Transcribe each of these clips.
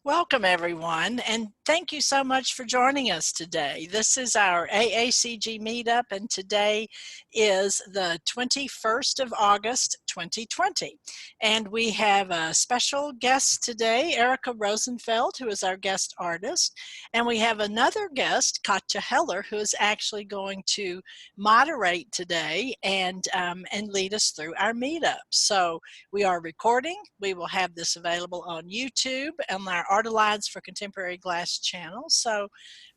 Welcome, everyone, and thank you so much for joining us today. This is our AACG meetup, and today is the 21st of August, 2020. And we have a special guest today, Erica Rosenfeld, who is our guest artist. And we have another guest, Katja Heller, who is actually going to moderate today and lead us through our meetup. So we are recording. We will have this available on YouTube and our Art Alliance for Contemporary Glass channel. So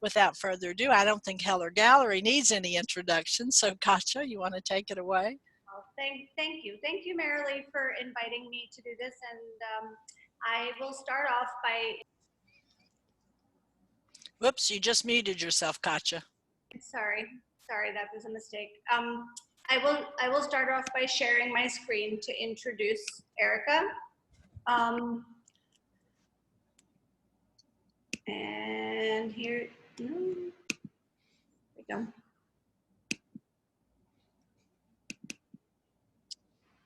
without further ado, I don't think Heller Gallery needs any introduction. So Katja, you want to take it away? Well, thank you. Thank you, Marilee, for inviting me to do this. And I will start off by... Whoops, you just muted yourself, Katja. Sorry, that was a mistake. I will start off by sharing my screen to introduce Erica. And here we go.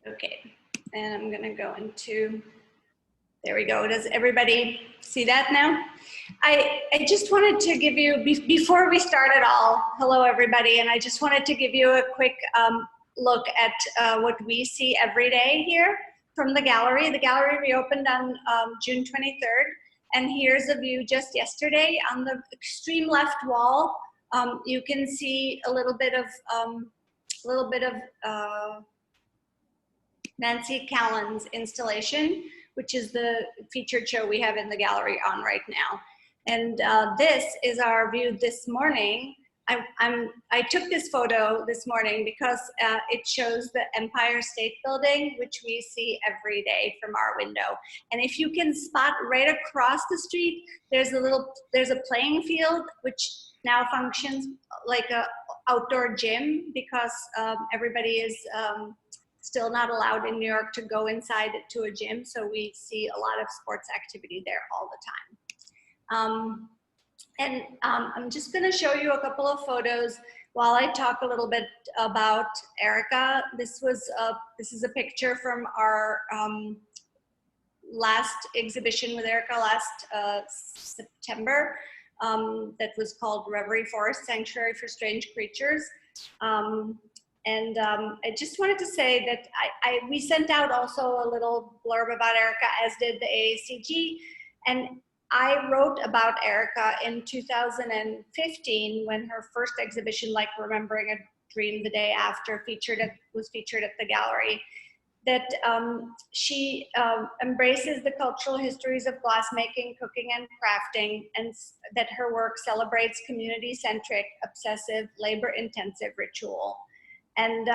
Okay, and I'm gonna go into, there we go. Does everybody see that now? I just wanted to give you, before we start at all, hello everybody, and I just wanted to give you a quick look at what we see every day here from the gallery. The gallery reopened on June 23rd, and here's a view just yesterday. On the extreme left wall, you can see a little bit of Nancy Callan's installation, which is the featured show we have in the gallery on right now. And this is our view this morning. I took this photo this morning because it shows the Empire State Building, which we see every day from our window. And if you can spot right across the street, there's a playing field, which now functions like a outdoor gym because everybody is still not allowed in New York to go inside to a gym. So we see a lot of sports activity there all the time. I'm just gonna show you a couple of photos while I talk a little bit about Erica. This is a picture from our last exhibition with Erica last September that was called Reverie Forest Sanctuary for Strange Creatures. I just wanted to say that we sent out also a little blurb about Erica, as did the AACG, and I wrote about Erica in 2015 when her first exhibition, like Remembering a Dream the Day After, was featured at the gallery, that she embraces the cultural histories of glassmaking, cooking, and crafting, and that her work celebrates community-centric, obsessive, labor-intensive ritual. And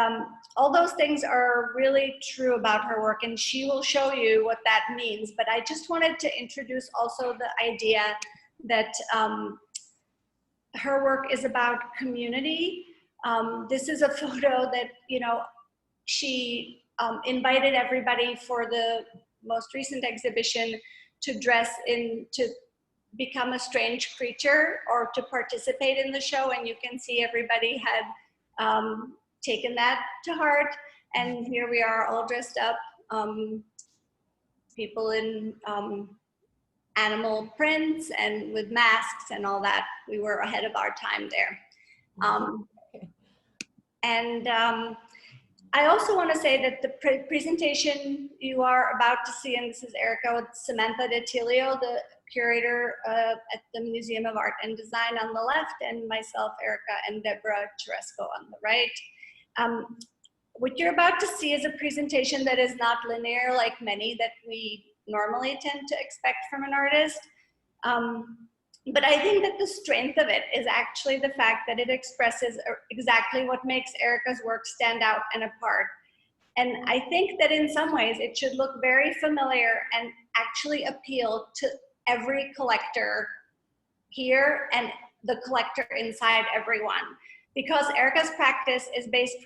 all those things are really true about her work, and she will show you what that means. But I just wanted to introduce also the idea that her work is about community. This is a photo that, she invited everybody for the most recent exhibition to dress in, to become a strange creature or to participate in the show. And you can see everybody had taken that to heart, and here we are all dressed up, people in animal prints and with masks and all that. We were ahead of our time there. I also want to say that the presentation you are about to see, and this is Erica with Samantha DeTilio, the curator at the Museum of Art and Design on the left, and myself, Erica, and Deborah Teresco on the right. What you're about to see is a presentation that is not linear like many that we normally tend to expect from an artist. But I think that the strength of it is actually the fact that it expresses exactly what makes Erica's work stand out and apart. And I think that in some ways it should look very familiar and actually appeal to every collector here and the collector inside everyone. Because Erica's practice is based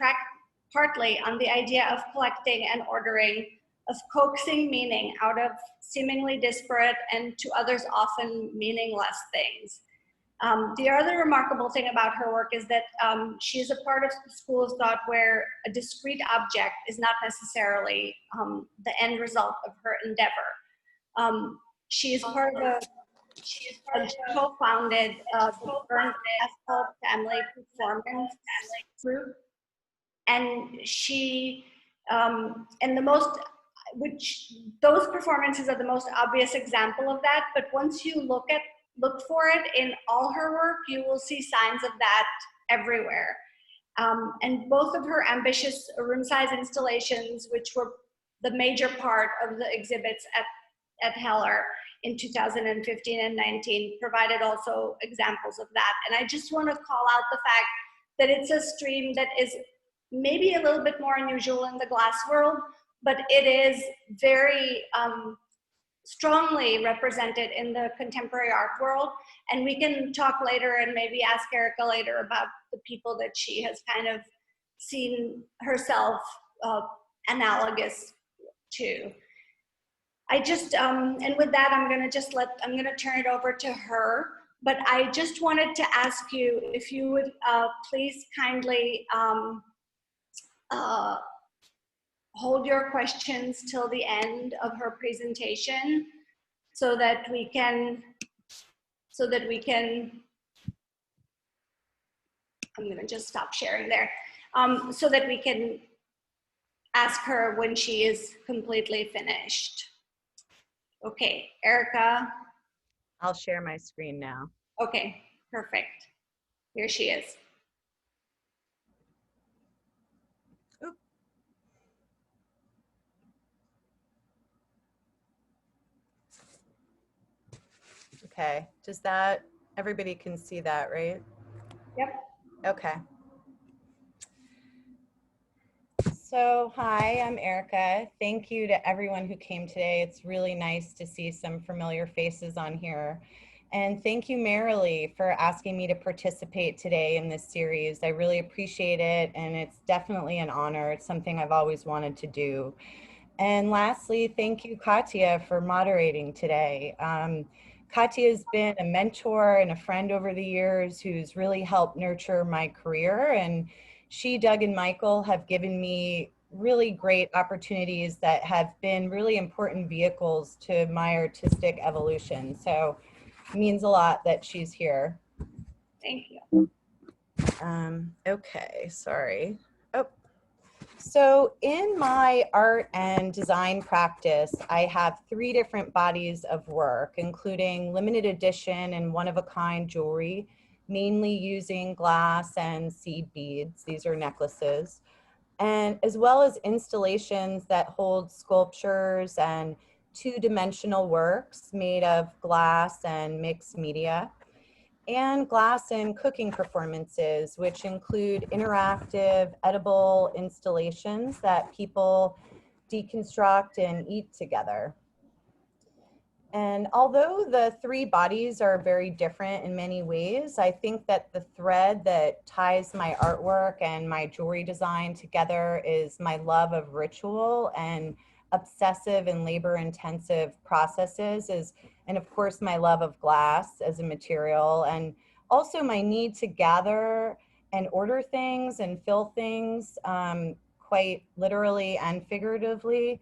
partly on the idea of collecting and ordering, of coaxing meaning out of seemingly disparate and to others often meaningless things. The other remarkable thing about her work is that she is a part of the school of thought where a discrete object is not necessarily the end result of her endeavor. She is part of she co-founded the Burn Asphalt Family Performance Group, and she and the most, which those performances are the most obvious example of that. But once you look for it in all her work, you will see signs of that everywhere. And both of her ambitious room-size installations, which were the major part of the exhibits at Heller in 2015 and 19, provided also examples of that. And I just want to call out the fact that it's a stream that is maybe a little bit more unusual in the glass world, but it is very strongly represented in the contemporary art world. And we can talk later and maybe ask Erica later about the people that she has kind of seen herself analogous to. I just, and with that, I'm gonna turn it over to her. But I just wanted to ask you if you would please kindly hold your questions till the end of her presentation so that we can, I'm gonna just stop sharing there, so that we can ask her when she is completely finished. Okay, Erica. I'll share my screen now. Okay, perfect. Here she is. Okay, everybody can see that, right? Yep. Okay. So, hi, I'm Erica. Thank you to everyone who came today. It's really nice to see some familiar faces on here. And thank you, Marilee, for asking me to participate today in this series. I really appreciate it, and it's definitely an honor. It's something I've always wanted to do. And lastly, thank you, Katya, for moderating today. Katya has been a mentor and a friend over the years who's really helped nurture my career, and she, Doug, and Michael have given me really great opportunities that have been really important vehicles to my artistic evolution. So it means a lot that she's here. Thank you. Okay, sorry. Oh. So in my art and design practice, I have 3 different bodies of work, including limited edition and one-of-a-kind jewelry, mainly using glass and seed beads. These are necklaces. And as well as installations that hold sculptures and 2-dimensional works made of glass and mixed media, and glass and cooking performances, which include interactive, edible installations that people deconstruct and eat together. And although the 3 bodies are very different in many ways, I think that the thread that ties my artwork and my jewelry design together is my love of ritual and obsessive and labor-intensive processes, and of course my love of glass as a material, and also my need to gather and order things and fill things quite literally and figuratively.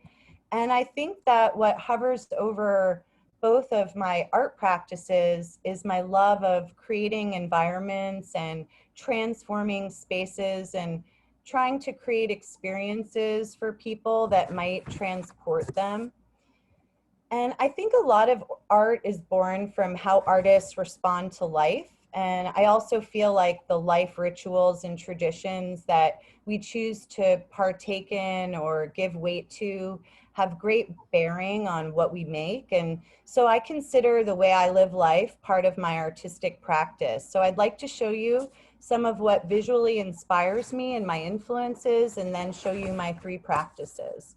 And I think that what hovers over both of my art practices is my love of creating environments and transforming spaces and trying to create experiences for people that might transport them. And I think a lot of art is born from how artists respond to life. And I also feel like the life rituals and traditions that we choose to partake in or give weight to have great bearing on what we make. And so I consider the way I live life part of my artistic practice. So I'd like to show you some of what visually inspires me and my influences, and then show you my 3 practices.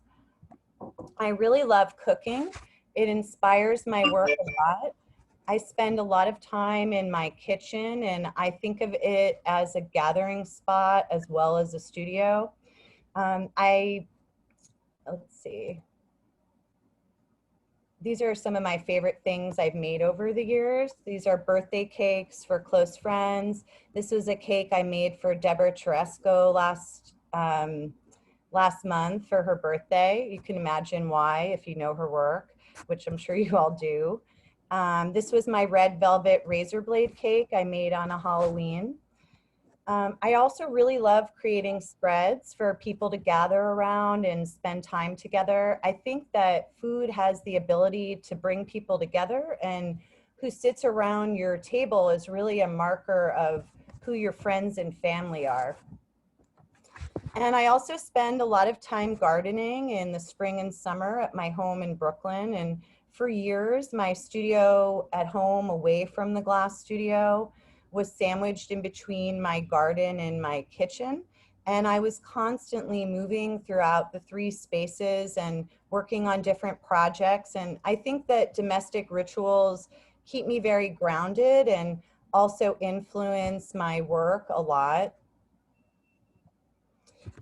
I really love cooking. It inspires my work a lot. I spend a lot of time in my kitchen, and I think of it as a gathering spot as well as a studio. Let's see. These are some of my favorite things I've made over the years. These are birthday cakes for close friends. This was a cake I made for Deborah Teresco last month for her birthday. You can imagine why if you know her work. which I'm sure you all do. This was my red velvet razor blade cake I made on a Halloween. I also really love creating spreads for people to gather around and spend time together. I think that food has the ability to bring people together, and who sits around your table is really a marker of who your friends and family are. And I also spend a lot of time gardening in the spring and summer at my home in Brooklyn. And for years, my studio at home away from the glass studio was sandwiched in between my garden and my kitchen. And I was constantly moving throughout the three spaces and working on different projects. And I think that domestic rituals keep me very grounded and also influence my work a lot.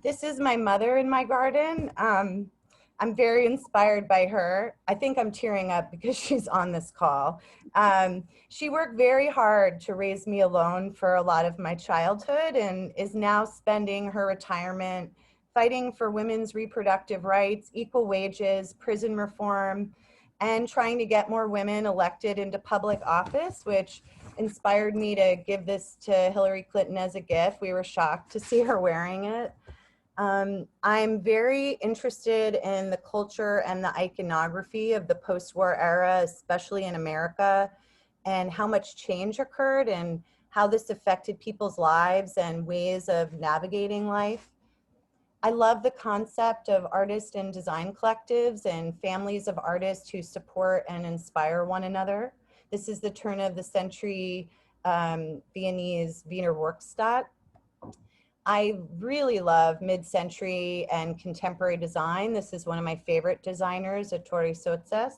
This is my mother in my garden. I'm very inspired by her. I think I'm tearing up because she's on this call. She worked very hard to raise me alone for a lot of my childhood and is now spending her retirement fighting for women's reproductive rights, equal wages, prison reform, and trying to get more women elected into public office, which inspired me to give this to Hillary Clinton as a gift. We were shocked to see her wearing it. I'm very interested in the culture and the iconography of the post-war era, especially in America, and how much change occurred and how this affected people's lives and ways of navigating life. I love the concept of artist and design collectives and families of artists who support and inspire one another. This is the turn of the century Viennese Wiener Werkstatt. I really love mid-century and contemporary design. This is one of my favorite designers, Ettore Sottsass.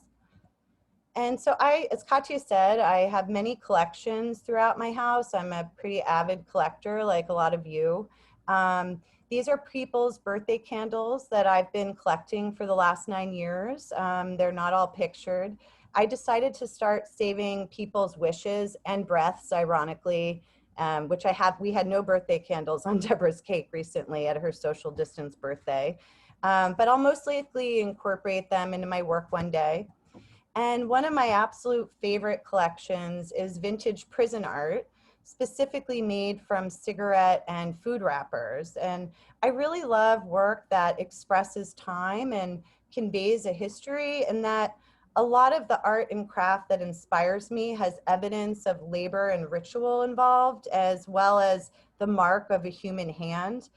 And so as Katya said, I have many collections throughout my house. I'm a pretty avid collector, like a lot of you. These are people's birthday candles that I've been collecting for the last 9 years. They're not all pictured. I decided to start saving people's wishes and breaths, ironically, which we had no birthday candles on Deborah's cake recently at her social distance birthday. But I'll most likely incorporate them into my work one day. And one of my absolute favorite collections is vintage prison art, specifically made from cigarette and food wrappers. And I really love work that expresses time and conveys a history, and that a lot of the art and craft that inspires me has evidence of labor and ritual involved, as well as the mark of a human hand.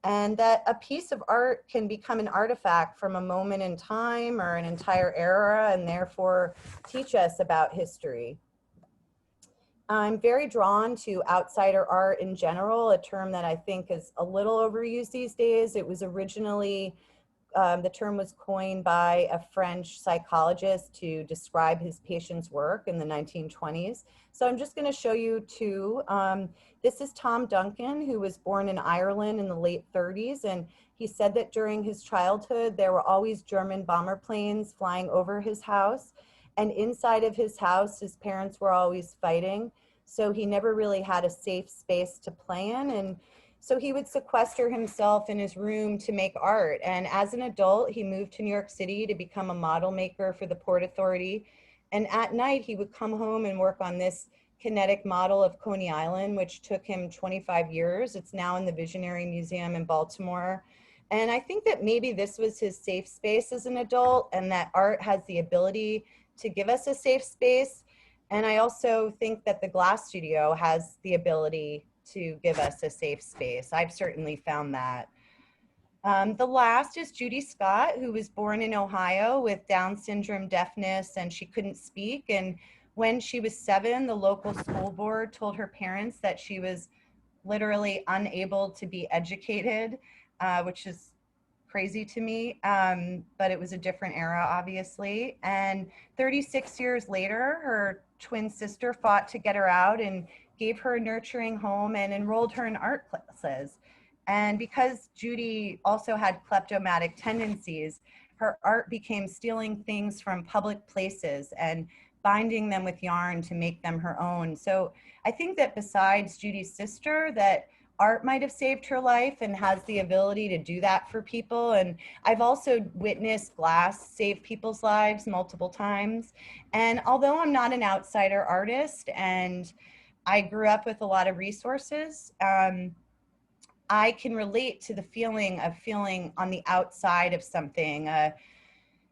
And that a piece of art can become an artifact from a moment in time or an entire era, and therefore teach us about history. I'm very drawn to outsider art in general, a term that I think is a little overused these days. It was originally the term was coined by a French psychologist to describe his patient's work in the 1920s. So I'm just going to show you two. This is Tom Duncan, who was born in Ireland in the late 30s. And he said that during his childhood, there were always German bomber planes flying over his house. And inside of his house, his parents were always fighting. So he never really had a safe space to play in. And so he would sequester himself in his room to make art. And as an adult, he moved to New York City to become a model maker for the Port Authority. And at night, he would come home and work on this kinetic model of Coney Island, which took him 25 years. It's now in the Visionary Museum in Baltimore. And I think that maybe this was his safe space as an adult, and that art has the ability to give us a safe space. And I also think that the Glass Studio has the ability to give us a safe space. I've certainly found that. The last is Judy Scott, who was born in Ohio with Down syndrome deafness, and she couldn't speak. And when she was 7, the local school board told her parents that she was literally unable to be educated, which is crazy to me, but it was a different era, obviously. And 36 years later, her twin sister fought to get her out and gave her a nurturing home and enrolled her in art classes. And because Judy also had kleptomatic tendencies, her art became stealing things from public places and binding them with yarn to make them her own. So I think that besides Judy's sister, that art might have saved her life and has the ability to do that for people. And I've also witnessed glass save people's lives multiple times. And although I'm not an outsider artist and I grew up with a lot of resources, I can relate to the feeling of feeling on the outside of something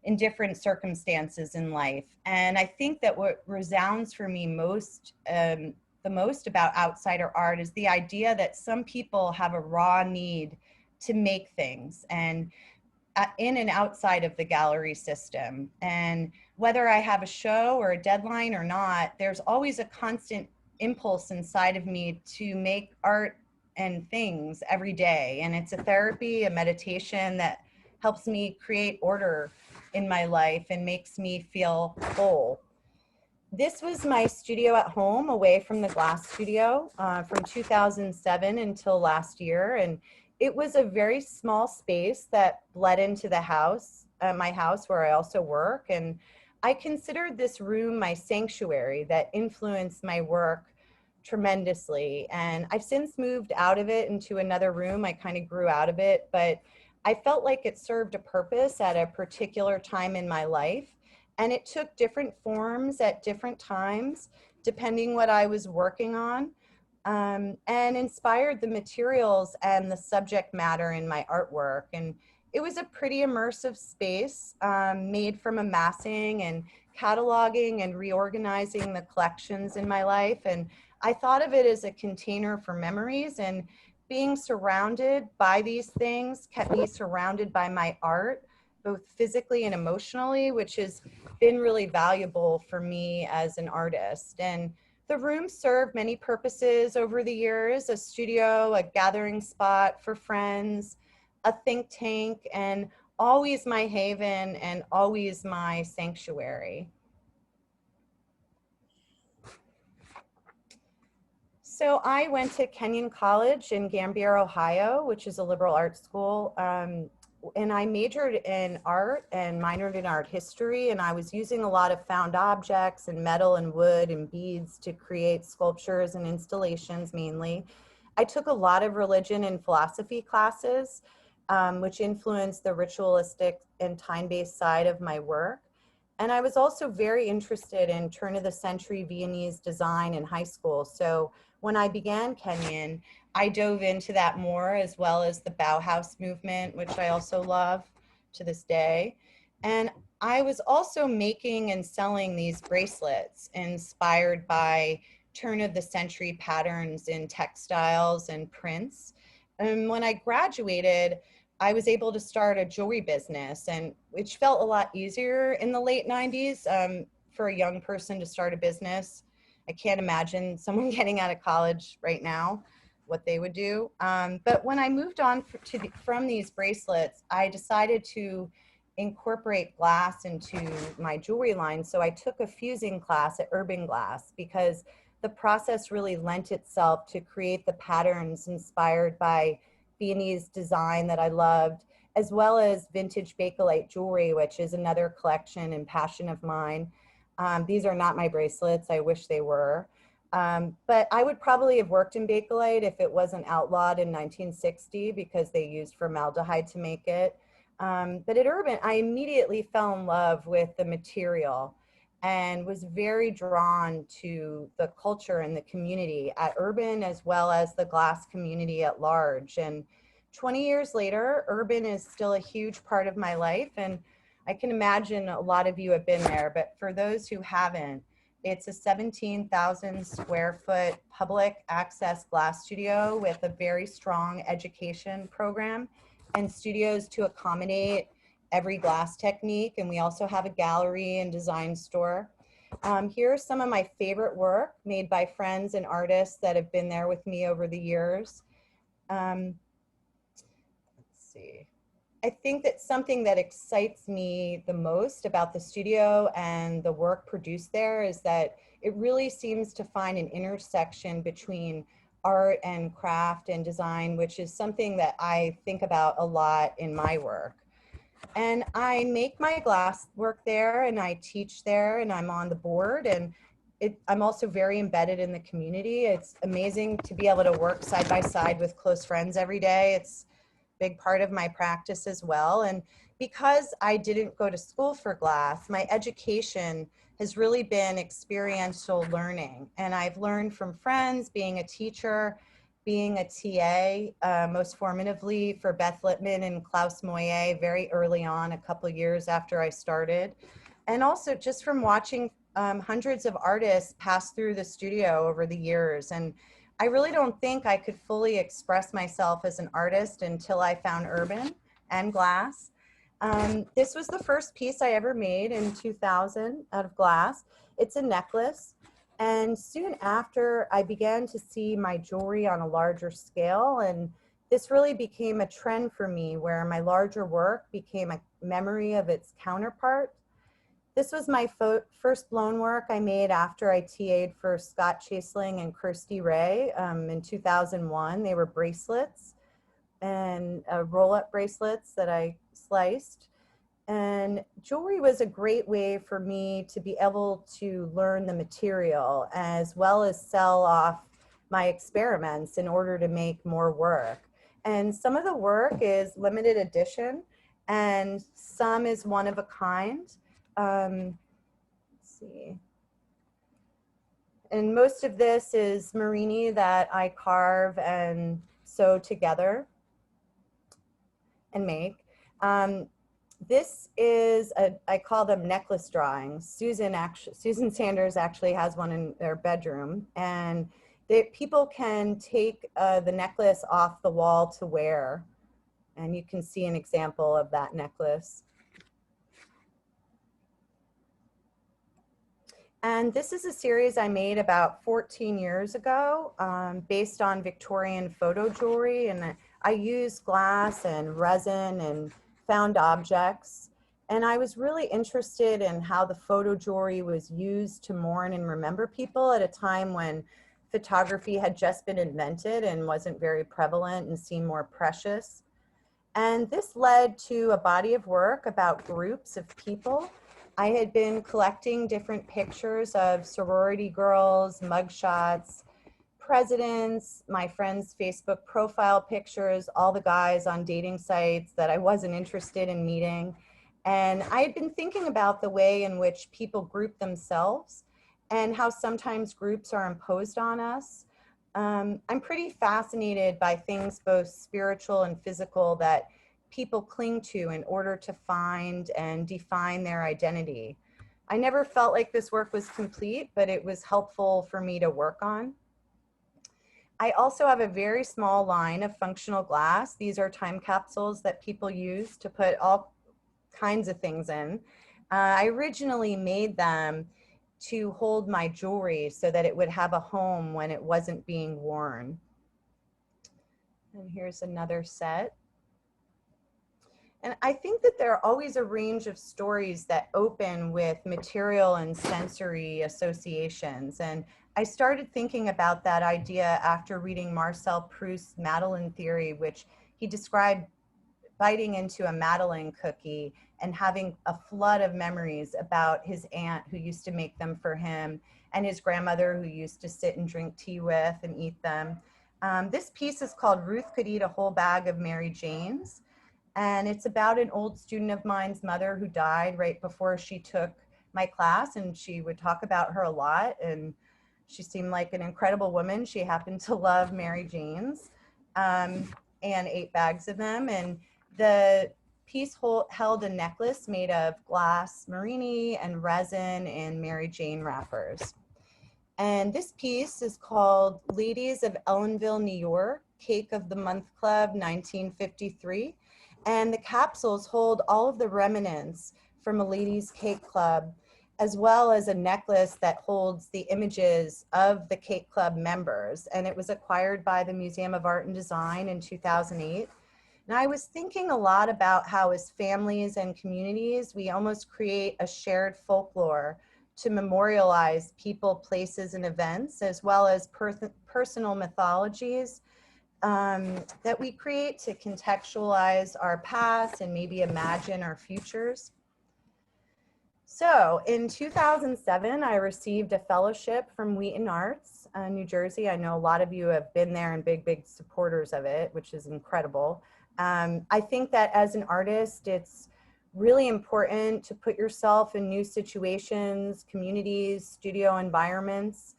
in different circumstances in life. And I think that what resounds for me most, the most about outsider art is the idea that some people have a raw need to make things and in and outside of the gallery system. And whether I have a show or a deadline or not, there's always a constant impulse inside of me to make art and things every day. And it's a therapy, a meditation that helps me create order in my life and makes me feel whole. This was my studio at home away from the glass studio from 2007 until last year. And it was a very small space that bled into the house, my house where I also work. And I considered this room my sanctuary that influenced my work tremendously. And I've since moved out of it into another room. I kind of grew out of it, but I felt like it served a purpose at a particular time in my life. And it took different forms at different times, depending what I was working on, and inspired the materials and the subject matter in my artwork. And it was a pretty immersive space made from amassing and cataloging and reorganizing the collections in my life. And I thought of it as a container for memories, and being surrounded by these things kept me surrounded by my art, both physically and emotionally, which has been really valuable for me as an artist. And the room served many purposes over the years: a studio, a gathering spot for friends, a think tank, and always my haven and always my sanctuary. So I went to Kenyon College in Gambier, Ohio, which is a liberal arts school. And I majored in art and minored in art history. And I was using a lot of found objects and metal and wood and beads to create sculptures and installations mainly. I took a lot of religion and philosophy classes, which influenced the ritualistic and time-based side of my work. And I was also very interested in turn-of-the-century Viennese design in high school. So when I began Kenyon, I dove into that more, as well as the Bauhaus movement, which I also love to this day. And I was also making and selling these bracelets inspired by turn-of-the-century patterns in textiles and prints. And when I graduated, I was able to start a jewelry business, and which felt a lot easier in the late 90s for a young person to start a business. I can't imagine someone getting out of college right now what they would do. But when I moved on from these bracelets, I decided to incorporate glass into my jewelry line. So I took a fusing class at Urban Glass because the process really lent itself to create the patterns inspired by Viennese design that I loved, as well as vintage Bakelite jewelry, which is another collection and passion of mine. These are not my bracelets. I wish they were. But I would probably have worked in Bakelite if it wasn't outlawed in 1960 because they used formaldehyde to make it. But at Urban, I immediately fell in love with the material and was very drawn to the culture and the community at Urban, as well as the glass community at large. And 20 years later, Urban is still a huge part of my life. And I can imagine a lot of you have been there, but for those who haven't, it's a 17,000 square foot public access glass studio with a very strong education program and studios to accommodate every glass technique. And we also have a gallery and design store. Here's some of my favorite work made by friends and artists that have been there with me over the years. Let's see. I think that something that excites me the most about the studio and the work produced there is that it really seems to find an intersection between art and craft and design, which is something that I think about a lot in my work. And I make my glass work there, and I teach there, and I'm on the board. And I'm also very embedded in the community. It's amazing to be able to work side by side with close friends every day. It's a big part of my practice as well. And because I didn't go to school for glass, my education has really been experiential learning. And I've learned from friends, being a teacher, being a TA, most formatively for Beth Littman and Klaus Moyer very early on, a couple years after I started. And also just from watching hundreds of artists pass through the studio over the years. And I really don't think I could fully express myself as an artist until I found urban and glass. This was the first piece I ever made in 2000 out of glass. It's a necklace. And soon after, I began to see my jewelry on a larger scale. And this really became a trend for me where my larger work became a memory of its counterpart. This was my first blown work I made after I TA'd for Scott Chaseling and Kirsty Ray in 2001. They were bracelets and roll-up bracelets that I sliced. And jewelry was a great way for me to be able to learn the material as well as sell off my experiments in order to make more work. And some of the work is limited edition and some is one of a kind. Let's see. And most of this is Marini that I carve and sew together and make. This is, I call them necklace drawings. Susan Sanders actually has one in their bedroom, and people can take the necklace off the wall to wear. And you can see an example of that necklace. And this is a series I made about 14 years ago based on Victorian photo jewelry. And I used glass and resin and found objects. And I was really interested in how the photo jewelry was used to mourn and remember people at a time when photography had just been invented and wasn't very prevalent and seemed more precious. And this led to a body of work about groups of people. I had been collecting different pictures of sorority girls, mugshots, presidents, my friends' Facebook profile pictures, all the guys on dating sites that I wasn't interested in meeting. And I had been thinking about the way in which people group themselves and how sometimes groups are imposed on us. I'm pretty fascinated by things both spiritual and physical that people cling to in order to find and define their identity. I never felt like this work was complete, but it was helpful for me to work on. I also have a very small line of functional glass. These are time capsules that people use to put all kinds of things in. I originally made them to hold my jewelry so that it would have a home when it wasn't being worn. And here's another set. And I think that there are always a range of stories that open with material and sensory associations. And I started thinking about that idea after reading Marcel Proust's Madeleine theory, which he described biting into a Madeleine cookie and having a flood of memories about his aunt who used to make them for him and his grandmother who used to sit and drink tea with and eat them. This piece is called Ruth Could Eat a Whole Bag of Mary Janes. And it's about an old student of mine's mother who died right before she took my class, and she would talk about her a lot. And she seemed like an incredible woman. She happened to love Mary Janes and ate bags of them. And the piece held a necklace made of glass, Marini, and resin and Mary Jane wrappers. And this piece is called Ladies of Ellenville, New York, Cake of the Month Club, 1953. And the capsules hold all of the remnants from a ladies' cake club, as well as a necklace that holds the images of the cake club members. And it was acquired by the Museum of Art and Design in 2008. And I was thinking a lot about how as families and communities, we almost create a shared folklore to memorialize people, places, and events, as well as personal mythologies that we create to contextualize our past and maybe imagine our futures. So in 2007, I received a fellowship from Wheaton Arts, New Jersey. I know a lot of you have been there and big supporters of it, which is incredible. I think that as an artist, it's really important to put yourself in new situations, communities, studio environments.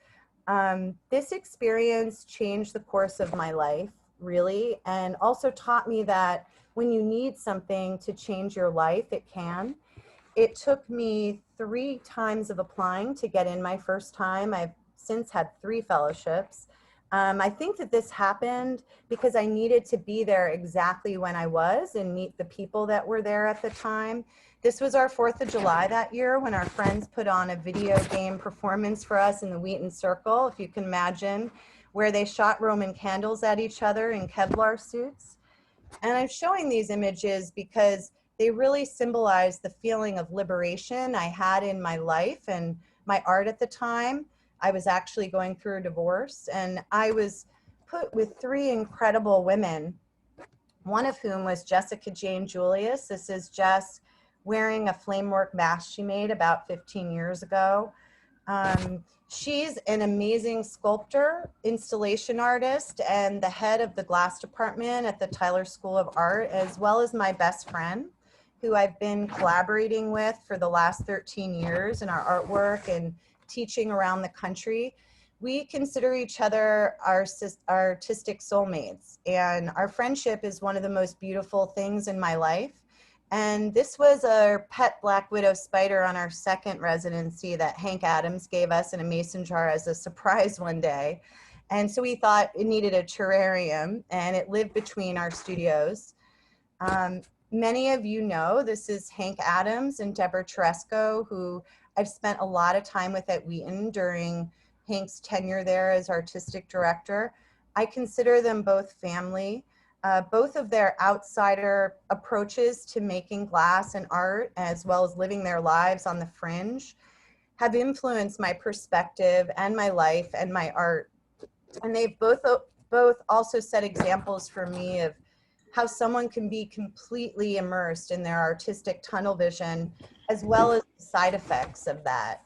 This experience changed the course of my life, really, and also taught me that when you need something to change your life, it can. It took me 3 times of applying to get in my first time. I've since had 3 fellowships. I think that this happened because I needed to be there exactly when I was and meet the people that were there at the time. This was our 4th of July that year when our friends put on a video game performance for us in the Wheaton Circle, if you can imagine, where they shot Roman candles at each other in Kevlar suits. And I'm showing these images because they really symbolize the feeling of liberation I had in my life and my art at the time. I was actually going through a divorce, and I was put with 3 incredible women, one of whom was Jessica Jane Julius. This is Jess wearing a flamework mask she made about 15 years ago. She's an amazing sculptor, installation artist, and the head of the glass department at the Tyler School of Art, as well as my best friend, who I've been collaborating with for the last 13 years in our artwork and teaching around the country. We consider each other our artistic soulmates, and our friendship is one of the most beautiful things in my life. And this was our pet black widow spider on our 2nd residency that Hank Adams gave us in a mason jar as a surprise one day. And so we thought it needed a terrarium, and it lived between our studios. Many of you know this is Hank Adams and Deborah Teresco, who I've spent a lot of time with at Wheaton during Hank's tenure there as artistic director. I consider them both family. Both of their outsider approaches to making glass and art, as well as living their lives on the fringe, have influenced my perspective and my life and my art. And they've both also set examples for me of how someone can be completely immersed in their artistic tunnel vision, as well as the side effects of that.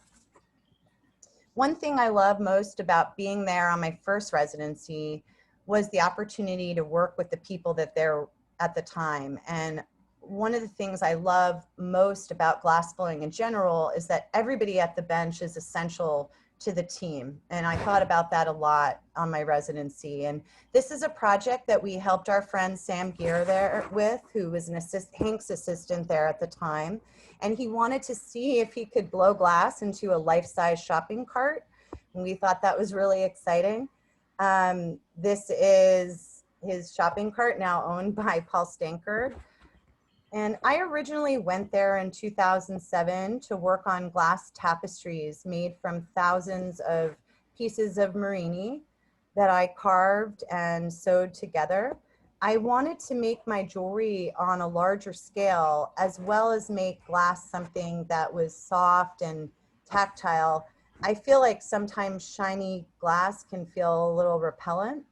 One thing I love most about being there on my first residency was the opportunity to work with the people that there at the time. And one of the things I love most about glassblowing in general is that everybody at the bench is essential to the team. And I thought about that a lot on my residency. And this is a project that we helped our friend Sam Gear there with, who was Hank's assistant there at the time. And he wanted to see if he could blow glass into a life-size shopping cart. And we thought that was really exciting. This is his shopping cart, now owned by Paul Stankard. And I originally went there in 2007 to work on glass tapestries made from thousands of pieces of Marini that I carved and sewed together. I wanted to make my jewelry on a larger scale, as well as make glass something that was soft and tactile. I feel like sometimes shiny glass can feel a little repellent,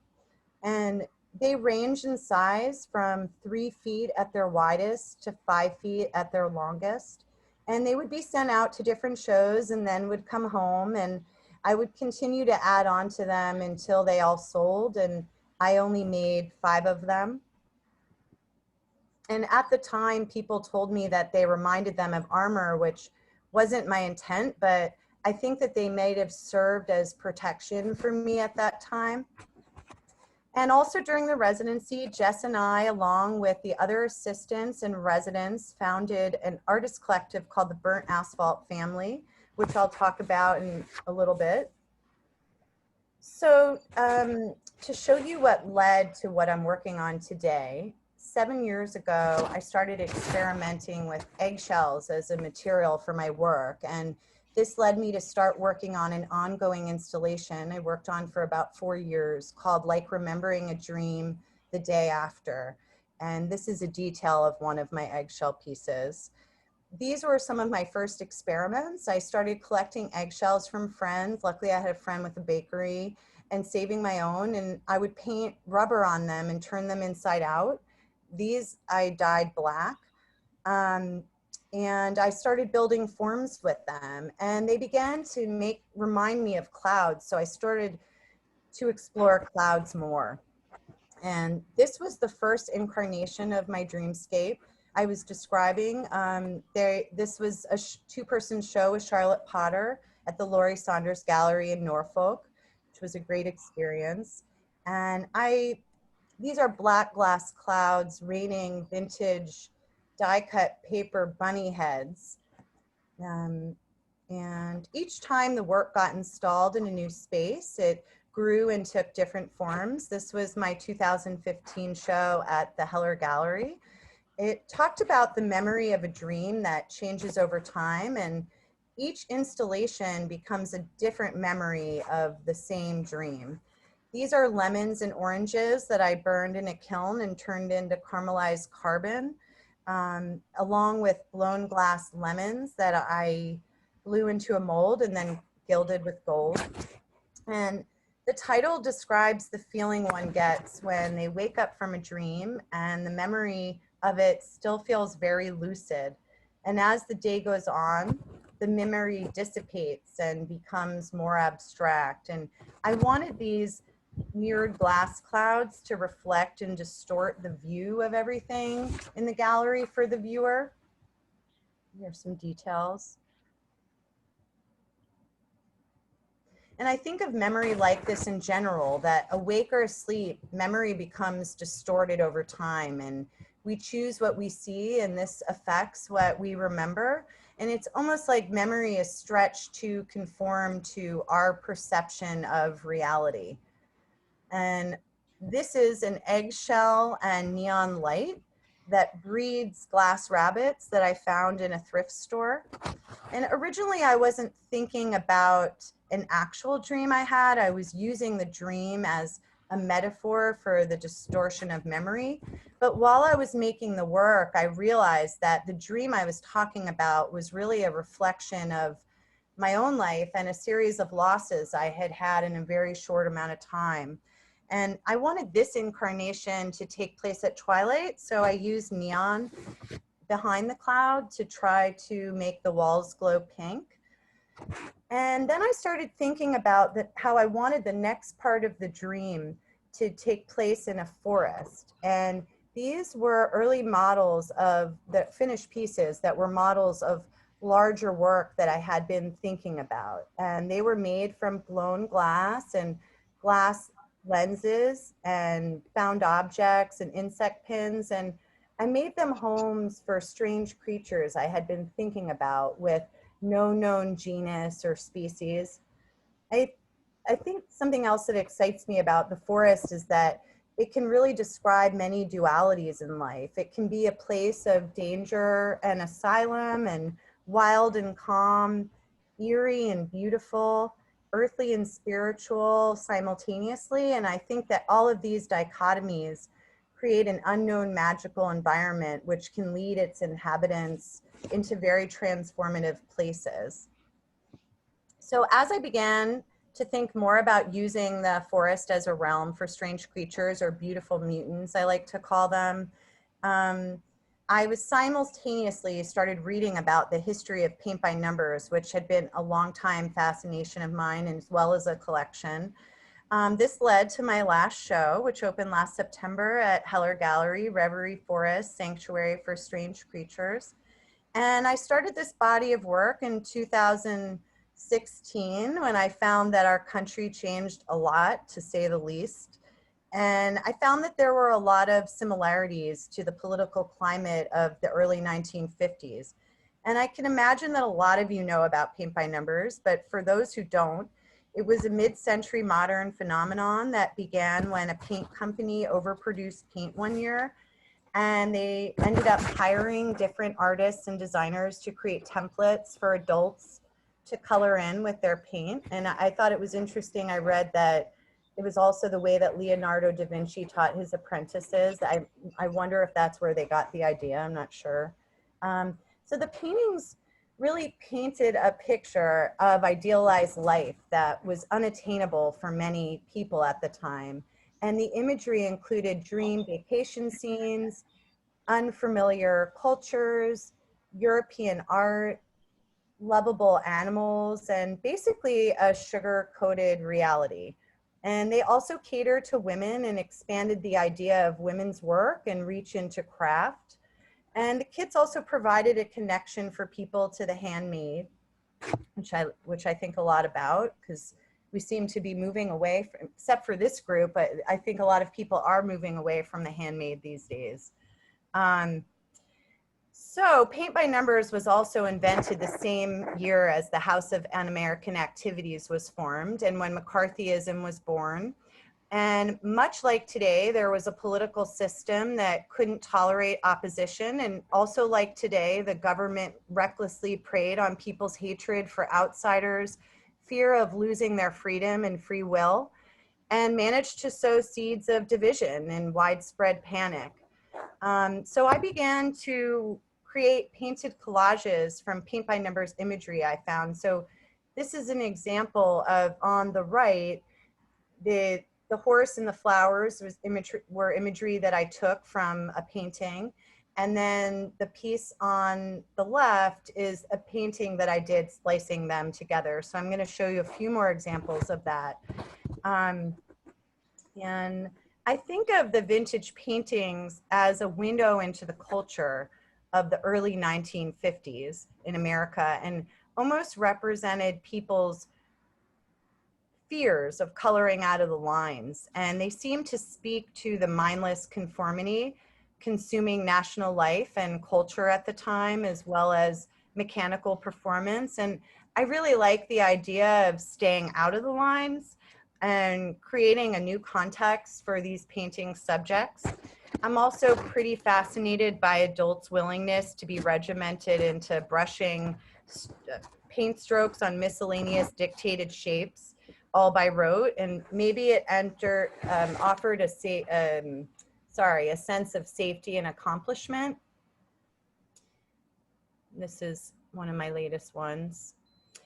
and they range in size from 3 feet at their widest to 5 feet at their longest. And they would be sent out to different shows and then would come home, and I would continue to add on to them until they all sold, and I only made 5 of them. And at the time, people told me that they reminded them of armor, which wasn't my intent, but I think that they may have served as protection for me at that time. And also during the residency, Jess and I, along with the other assistants and residents, founded an artist collective called the Burnt Asphalt Family, which I'll talk about in a little bit. So to show you what led to what I'm working on today, 7 years ago, I started experimenting with eggshells as a material for my work. And this led me to start working on an ongoing installation I worked on for about 4 years called Like Remembering a Dream the Day After. And this is a detail of one of my eggshell pieces. These were some of my first experiments. I started collecting eggshells from friends. Luckily, I had a friend with a bakery, and saving my own, and I would paint rubber on them and turn them inside out. These I dyed black. and I started building forms with them, and they began to remind me of clouds. So I started to explore clouds more. And this was the first incarnation of my dreamscape I was describing. This was a two-person show with Charlotte Potter at the Laurie Saunders Gallery in Norfolk, which was a great experience. And these are black glass clouds raining vintage die-cut paper bunny heads. And each time the work got installed in a new space, it grew and took different forms. This was my 2015 show at the Heller Gallery. It talked about the memory of a dream that changes over time, and each installation becomes a different memory of the same dream. These are lemons and oranges that I burned in a kiln and turned into caramelized carbon, along with blown glass lemons that I blew into a mold and then gilded with gold. And the title describes the feeling one gets when they wake up from a dream and the memory of it still feels very lucid. And as the day goes on, the memory dissipates and becomes more abstract. And I wanted these mirrored glass clouds to reflect and distort the view of everything in the gallery for the viewer. Here's some details. And I think of memory like this in general, that awake or asleep, memory becomes distorted over time, and we choose what we see, and this affects what we remember. And it's almost like memory is stretched to conform to our perception of reality. And this is an eggshell and neon light that breeds glass rabbits that I found in a thrift store. And originally I wasn't thinking about an actual dream I had. I was using the dream as a metaphor for the distortion of memory. But while I was making the work, I realized that the dream I was talking about was really a reflection of my own life and a series of losses I had had in a very short amount of time. And I wanted this incarnation to take place at twilight, so I used neon behind the cloud to try to make the walls glow pink. And then I started thinking about how I wanted the next part of the dream to take place in a forest. And these were early models of the finished pieces that were models of larger work that I had been thinking about. And they were made from blown glass and glass lenses and found objects and insect pins. And I made them homes for strange creatures I had been thinking about with no known genus or species. I think something else that excites me about the forest is that it can really describe many dualities in life. It can be a place of danger and asylum, and wild and calm, eerie and beautiful, earthly and spiritual simultaneously. And I think that all of these dichotomies create an unknown magical environment which can lead its inhabitants into very transformative places. So as I began to think more about using the forest as a realm for strange creatures, or beautiful mutants, I like to call them, I was simultaneously started reading about the history of paint by numbers, which had been a long time fascination of mine, as well as a collection. This led to my last show, which opened last September at Heller Gallery, Reverie Forest, Sanctuary for Strange Creatures. And I started this body of work in 2016 when I found that our country changed a lot, to say the least. And I found that there were a lot of similarities to the political climate of the early 1950s. And I can imagine that a lot of you know about paint by numbers, but for those who don't, it was a mid-century modern phenomenon that began when a paint company overproduced paint one year, and they ended up hiring different artists and designers to create templates for adults to color in with their paint. And I thought it was interesting. I read that it was also the way that Leonardo da Vinci taught his apprentices. I wonder if that's where they got the idea. I'm not sure. So the paintings really painted a picture of idealized life that was unattainable for many people at the time. And the imagery included dream vacation scenes, unfamiliar cultures, European art, lovable animals, and basically a sugar-coated reality. And they also cater to women and expanded the idea of women's work and reach into craft. And the kits also provided a connection for people to the handmade, which I think a lot about, because we seem to be moving away from, except for this group, but I think a lot of people are moving away from the handmade these days. So Paint by Numbers was also invented the same year as the House of Un-American Activities was formed and when McCarthyism was born. And much like today, there was a political system that couldn't tolerate opposition. And also like today, the government recklessly preyed on people's hatred for outsiders, fear of losing their freedom and free will, and managed to sow seeds of division and widespread panic. So I began to create painted collages from Paint by Numbers imagery I found. So this is an example of, on the right, the horse and the flowers were imagery that I took from a painting. And then the piece on the left is a painting that I did splicing them together. So I'm going to show you a few more examples of that. And I think of the vintage paintings as a window into the culture of the early 1950s in America and almost represented people's fears of coloring out of the lines. And they seem to speak to the mindless conformity consuming national life and culture at the time, as well as mechanical performance. And I really like the idea of staying out of the lines and creating a new context for these painting subjects. I'm also pretty fascinated by adults' willingness to be regimented into brushing paint strokes on miscellaneous dictated shapes, all by rote, and maybe it offered a sense of safety and accomplishment. This is one of my latest ones.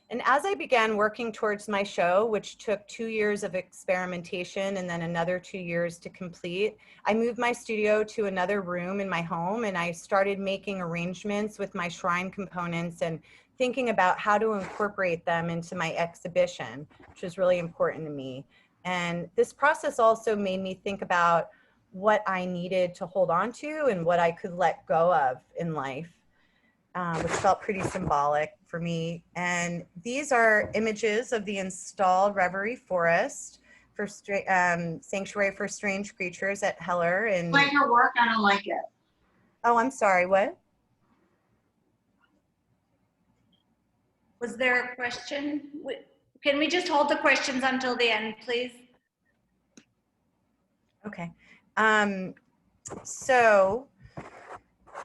And as I began working towards my show, which took 2 years of experimentation and then another 2 years to complete, I moved my studio to another room in my home and I started making arrangements with my shrine components and thinking about how to incorporate them into my exhibition, which was really important to me. And this process also made me think about what I needed to hold on to and what I could let go of in life. Which felt pretty symbolic for me. And these are images of the installed Reverie Forest for Sanctuary for Strange Creatures at Heller. And like your work, I don't like it. Oh, I'm sorry, what? Was there a question? Can we just hold the questions until the end, please? Okay. So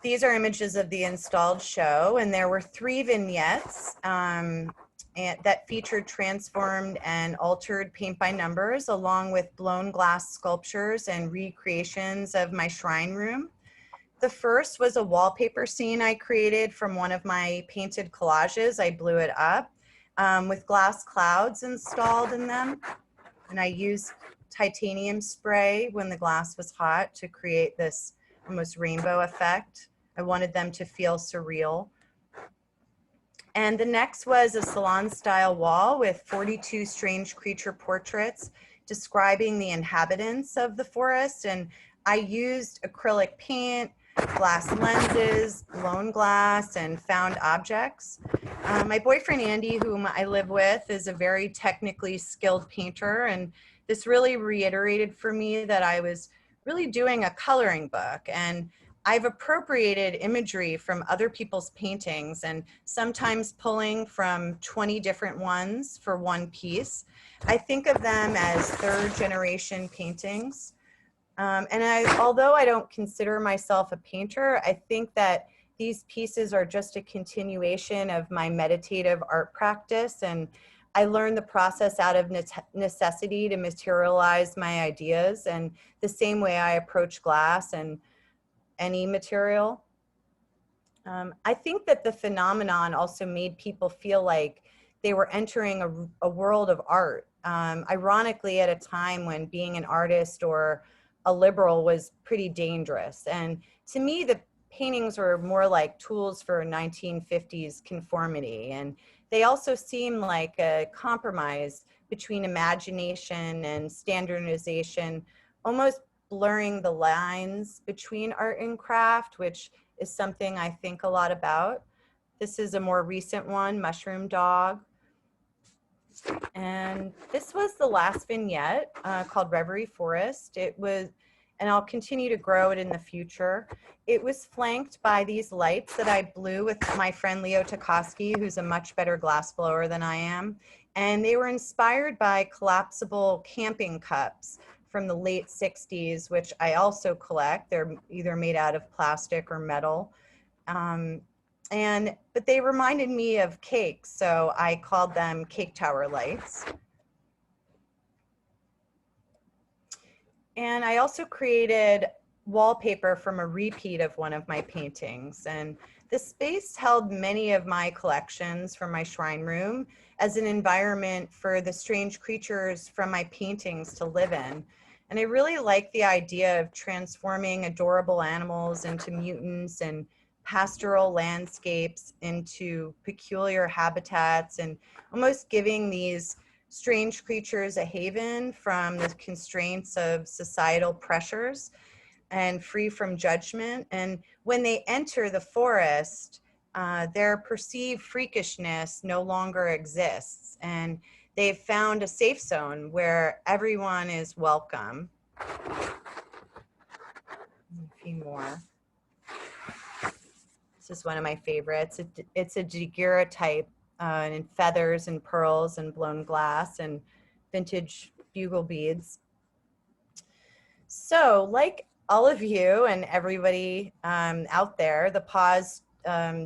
these are images of the installed show, and there were 3 vignettes that featured transformed and altered paint by numbers, along with blown glass sculptures and recreations of my shrine room. The first was a wallpaper scene I created from one of my painted collages. I blew it up with glass clouds installed in them, and I used titanium spray when the glass was hot to create this almost rainbow effect. I wanted them to feel surreal. And the next was a salon style wall with 42 strange creature portraits describing the inhabitants of the forest. And I used acrylic paint, glass lenses, blown glass, and found objects. My boyfriend Andy, whom I live with, is a very technically skilled painter, and this really reiterated for me that I was really doing a coloring book, and I've appropriated imagery from other people's paintings and sometimes pulling from 20 different ones for one piece. I think of them as 3rd generation paintings. Although I don't consider myself a painter, I think that these pieces are just a continuation of my meditative art practice, and I learned the process out of necessity to materialize my ideas, and the same way I approach glass and any material. I think that the phenomenon also made people feel like they were entering a world of art. Ironically, at a time when being an artist or a liberal was pretty dangerous. And to me, the paintings were more like tools for 1950s conformity. And they also seem like a compromise between imagination and standardization, almost blurring the lines between art and craft, which is something I think a lot about. This is a more recent one, Mushroom Dog. And this was the last vignette called Reverie Forest. It was, and I'll continue to grow it in the future. It was flanked by these lights that I blew with my friend Leo Tokoski, who's a much better glass blower than I am. And they were inspired by collapsible camping cups from the late 60s, which I also collect. They're either made out of plastic or metal. But they reminded me of cakes, so I called them cake tower lights. And I also created wallpaper from a repeat of one of my paintings. And the space held many of my collections from my shrine room as an environment for the strange creatures from my paintings to live in. And I really like the idea of transforming adorable animals into mutants and pastoral landscapes into peculiar habitats, and almost giving these strange creatures a haven from the constraints of societal pressures and free from judgment. And when they enter the forest, their perceived freakishness no longer exists, and they've found a safe zone where everyone is welcome. A few more. This is one of my favorites. It's a daguerreotype in feathers and pearls and blown glass and vintage bugle beads. So like all of you and everybody out there, the pause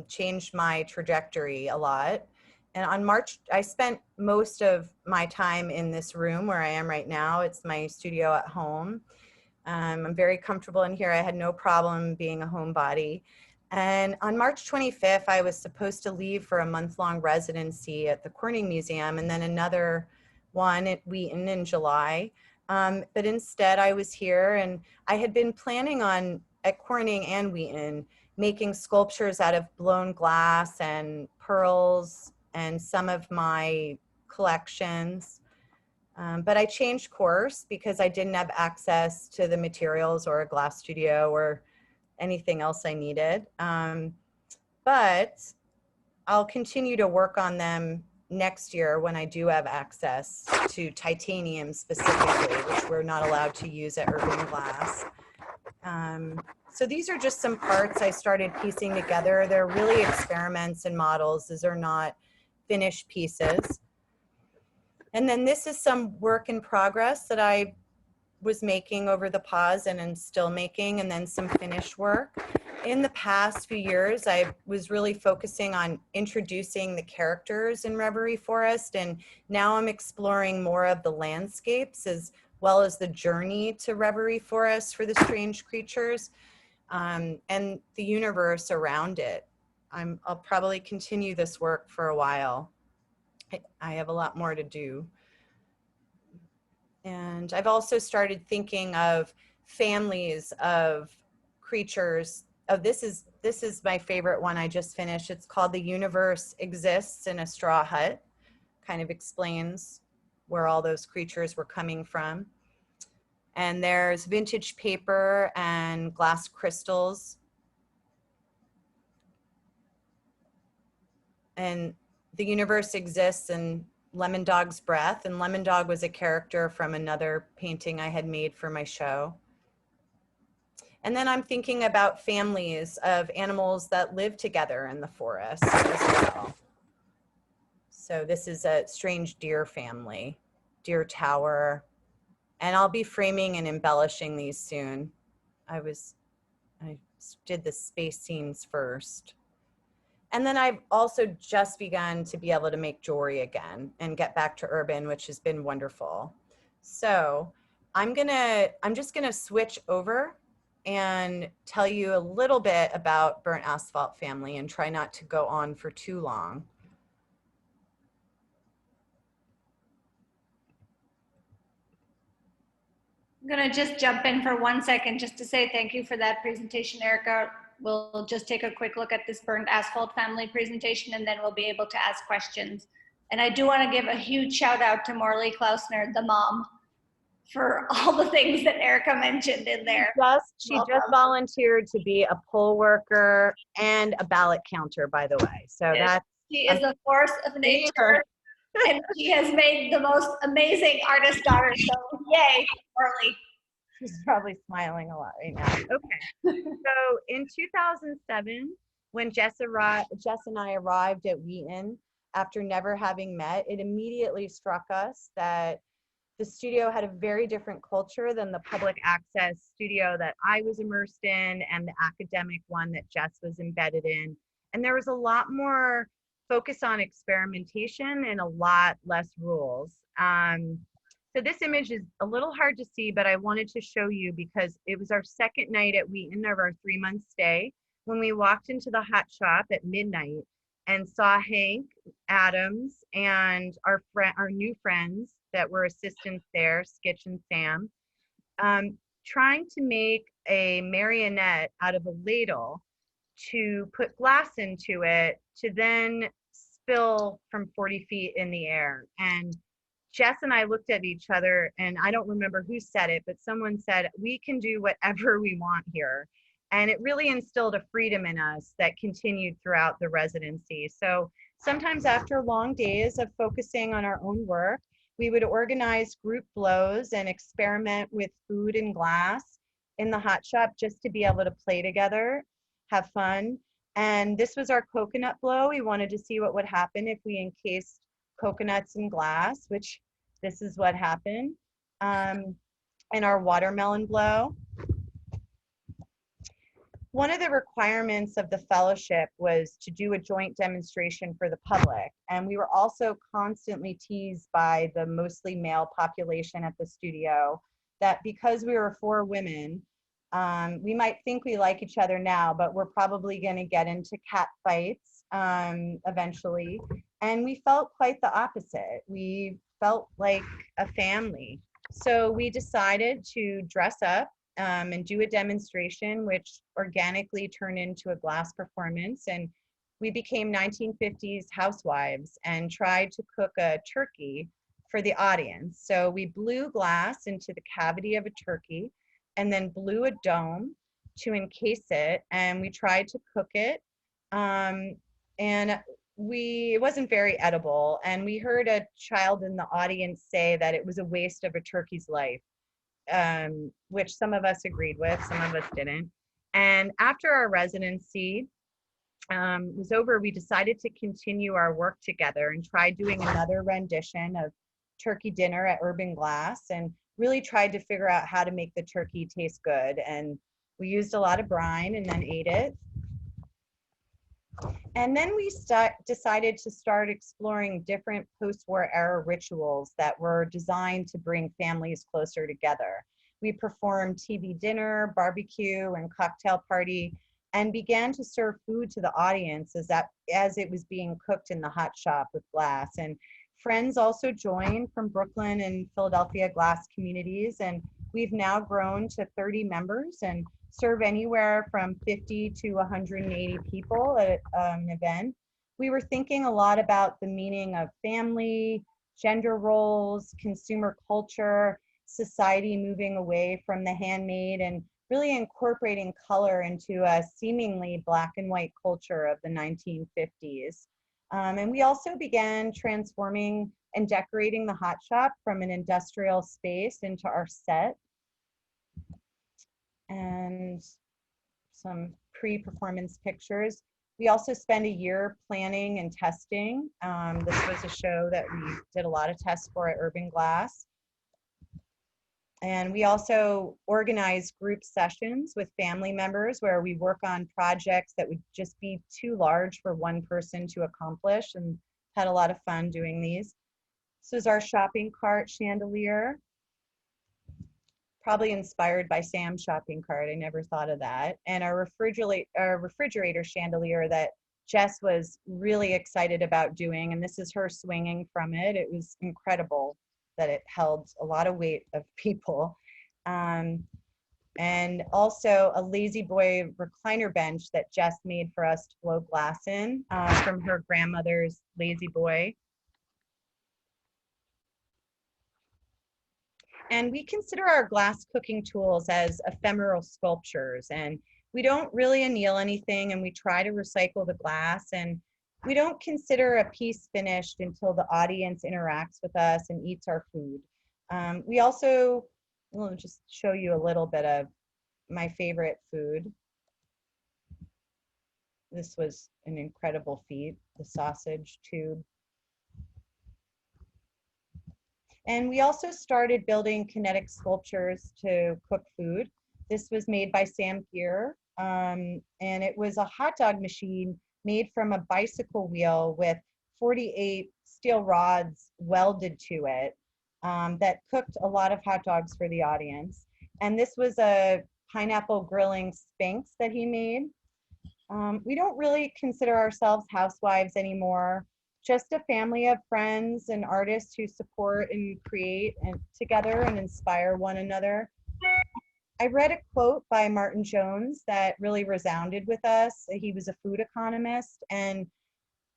changed my trajectory a lot. And on March, I spent most of my time in this room where I am right now. It's my studio at home. I'm very comfortable in here. I had no problem being a homebody. And on March 25th, I was supposed to leave for a month-long residency at the Corning Museum and then another one at Wheaton in July. But instead I was here, and I had been planning on, at Corning and Wheaton, making sculptures out of blown glass and pearls and some of my collections. But I changed course because I didn't have access to the materials or a glass studio or anything else I needed. But I'll continue to work on them next year when I do have access to titanium specifically, which we're not allowed to use at Urban Glass. So these are just some parts I started piecing together. They're really experiments and models. These are not finished pieces. And then this is some work in progress that I was making over the pause and am still making, and then some finished work. In the past few years, I was really focusing on introducing the characters in Reverie Forest, and now I'm exploring more of the landscapes as well as the journey to Reverie Forest for the strange creatures and the universe around it. I'll probably continue this work for a while. I have a lot more to do. And I've also started thinking of families of creatures. Oh, this is my favorite one I just finished. It's called The Universe Exists in a Straw Hut. Kind of explains where all those creatures were coming from. And there's vintage paper and glass crystals. And the universe exists in Lemon Dog's breath, and Lemon Dog was a character from another painting I had made for my show. And then I'm thinking about families of animals that live together in the forest as well. So this is a strange deer family, deer tower, and I'll be framing and embellishing these soon. I did the space scenes first. And then I've also just begun to be able to make jewelry again and get back to urban, which has been wonderful. So I'm just gonna switch over and tell you a little bit about Burnt Asphalt Family and try not to go on for too long. I'm gonna just jump in for 1 second just to say thank you for that presentation, Erica. we'll just take a quick look at this burned asphalt family presentation, and then we'll be able to ask questions. And I do want to give a huge shout out to Morley Klausner, the mom, for all the things that Erica mentioned in there. She just volunteered to be a poll worker and a ballot counter, by the way. So that's, she is a force of nature, and she has made the most amazing artist daughter. So yay, Morley. she's probably smiling a lot right now. Okay. So in 2007, when Jess and I arrived at Wheaton after never having met, it immediately struck us that the studio had a very different culture than the public access studio that I was immersed in and the academic one that Jess was embedded in. And there was a lot more focus on experimentation and a lot less rules. So this image is a little hard to see, but I wanted to show you because it was our second night at Wheaton of our 3-month stay when we walked into the hot shop at midnight and saw Hank Adams and our new friends that were assistants there, Skitch and Sam, trying to make a marionette out of a ladle to put glass into it to then spill from 40 feet in the air. And Jess and I looked at each other, and I don't remember who said it, but someone said, we can do whatever we want here. And it really instilled a freedom in us that continued throughout the residency. So sometimes after long days of focusing on our own work, we would organize group blows and experiment with food and glass in the hot shop just to be able to play together, have fun. And this was our coconut blow. We wanted to see what would happen if we encased coconuts in glass, which this is what happened. And our watermelon blow. One of the requirements of the fellowship was to do a joint demonstration for the public. And we were also constantly teased by the mostly male population at the studio that because we were 4 women, we might think we like each other now, but we're probably going to get into cat fights eventually. And we felt quite the opposite. We felt like a family. So we decided to dress up and do a demonstration, which organically turned into a glass performance. And we became 1950s housewives and tried to cook a turkey for the audience. So we blew glass into the cavity of a turkey and then blew a dome to encase it. And we tried to cook it. And it wasn't very edible. And we heard a child in the audience say that it was a waste of a turkey's life. Which some of us agreed with, some of us didn't. And after our residency was over, we decided to continue our work together and try doing another rendition of Turkey Dinner at Urban Glass and really tried to figure out how to make the turkey taste good. And we used a lot of brine and then ate it. And then we decided to start exploring different post-war era rituals that were designed to bring families closer together. We performed TV dinner, barbecue, and cocktail party, and began to serve food to the audience as it was being cooked in the hot shop with glass. And friends also joined from Brooklyn and Philadelphia glass communities, and we've now grown to 30 members and serve anywhere from 50 to 180 people at an event. We were thinking a lot about the meaning of family, gender roles, consumer culture, society moving away from the handmade, and really incorporating color into a seemingly black and white culture of the 1950s. And we also began transforming and decorating the hot shop from an industrial space into our set. And some pre-performance pictures. We also spent a year planning and testing. This was a show that we did a lot of tests for at Urban Glass. And we also organized group sessions with family members where we work on projects that would just be too large for one person to accomplish, and had a lot of fun doing these. This is our shopping cart chandelier. Probably inspired by Sam's shopping cart. I never thought of that. And our refrigerator chandelier that Jess was really excited about doing. And this is her swinging from it. It was incredible that it held a lot of weight of people. and also a Lazy Boy recliner bench that Jess made for us to blow glass in from her grandmother's Lazy Boy. And we consider our glass cooking tools as ephemeral sculptures, and we don't really anneal anything, and we try to recycle the glass, and we don't consider a piece finished until the audience interacts with us and eats our food. We also, we'll just show you a little bit of my favorite food. This was an incredible feat, the sausage tube. And we also started building kinetic sculptures to cook food. This was made by Sam Gear, and it was a hot dog machine made from a bicycle wheel with 48 steel rods welded to it that cooked a lot of hot dogs for the audience. And this was a pineapple grilling Sphinx that he made. We don't really consider ourselves housewives anymore, just a family of friends and artists who support and create and together and inspire one another. I read a quote by Martin Jones that really resounded with us. He was a food economist, and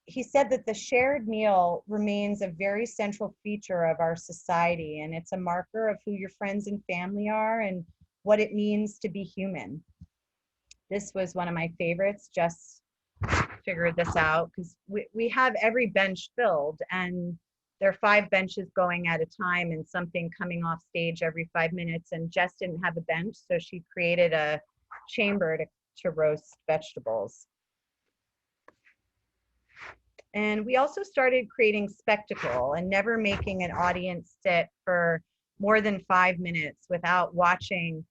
he said that the shared meal remains a very central feature of our society, and it's a marker of who your friends and family are and what it means to be human. This was one of my favorites. Just figured this out because we have every bench filled, and there are 5 benches going at a time and something coming off stage every 5 minutes, and Jess didn't have a bench, so she created a chamber to roast vegetables. And we also started creating spectacle and never making an audience sit for more than 5 minutes without watching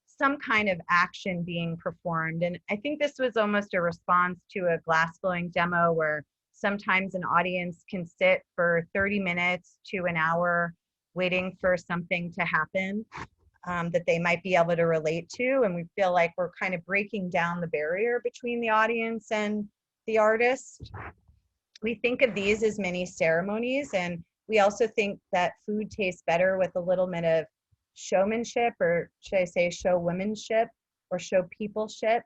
some kind of action being performed. And I think this was almost a response to a glass blowing demo where sometimes an audience can sit for 30 minutes to an hour waiting for something to happen that they might be able to relate to. And we feel like we're kind of breaking down the barrier between the audience and the artist. We think of these as mini ceremonies, and we also think that food tastes better with a little bit of showmanship, or should I say showwomanship or show peopleship.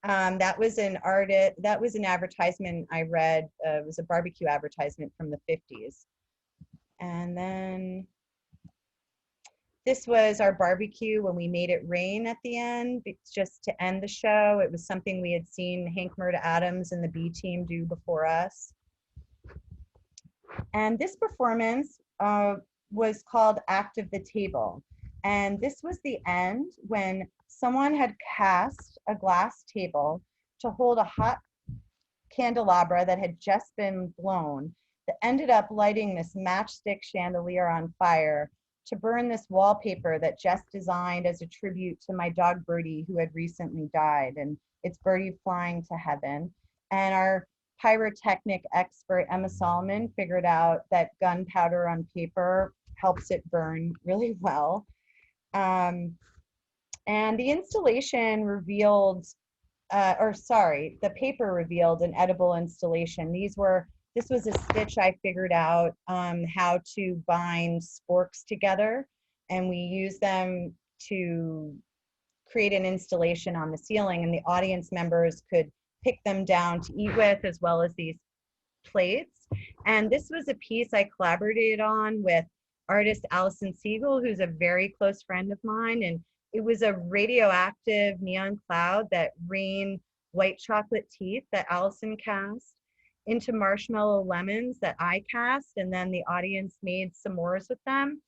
That was an advertisement I read. It was a barbecue advertisement from the 50s. And then this was our barbecue when we made it rain at the end, just to end the show. It was something we had seen Hank Murda Adams and the B Team do before us. And this performance was called Act of the Table. And this was the end when someone had cast a glass table to hold a hot candelabra that had just been blown that ended up lighting this matchstick chandelier on fire to burn this wallpaper that Jess designed as a tribute to my dog Birdie, who had recently died. And it's Birdie flying to heaven. And our pyrotechnic expert, Emma Solomon, figured out that gunpowder on paper helps it burn really well. And the installation revealed, the paper revealed an edible installation. This was a stitch I figured out how to bind sporks together, and we used them to create an installation on the ceiling, and the audience members could pick them down to eat with, as well as these plates. And this was a piece I collaborated on with artist Allison Siegel, who's a very close friend of mine. And it was a radioactive neon cloud that rained white chocolate teeth that Allison cast into marshmallow lemons that I cast, and then the audience made s'mores with them.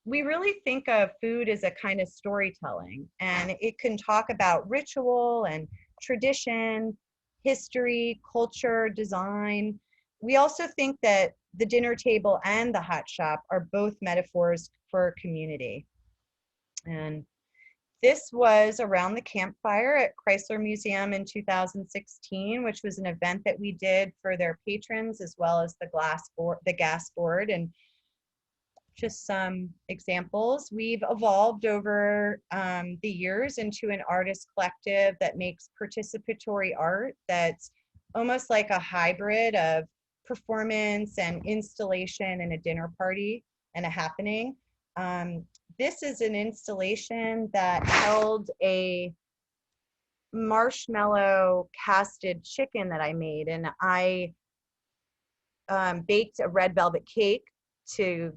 We really think of food as a kind of storytelling, and it can talk about ritual and tradition, history, culture, design. We also think that the dinner table and the hot shop are both metaphors for community. And this was around the campfire at Chrysler Museum in 2016, which was an event that we did for their patrons, as well as the gas board. And just some examples. We've evolved over the years into an artist collective that makes participatory art that's almost like a hybrid of performance and installation and a dinner party and a happening. this is an installation that held a marshmallow casted chicken that I made, and I baked a red velvet cake to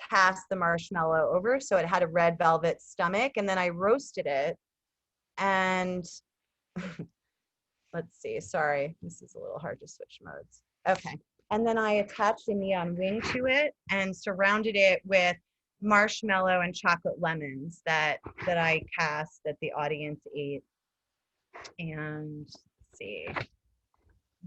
cast the marshmallow over, so it had a red velvet stomach, and then I roasted it. And let's see, sorry, this is a little hard to switch modes. Okay, and then I attached a neon wing to it and surrounded it with marshmallow and chocolate lemons that I cast that the audience ate. And let's see,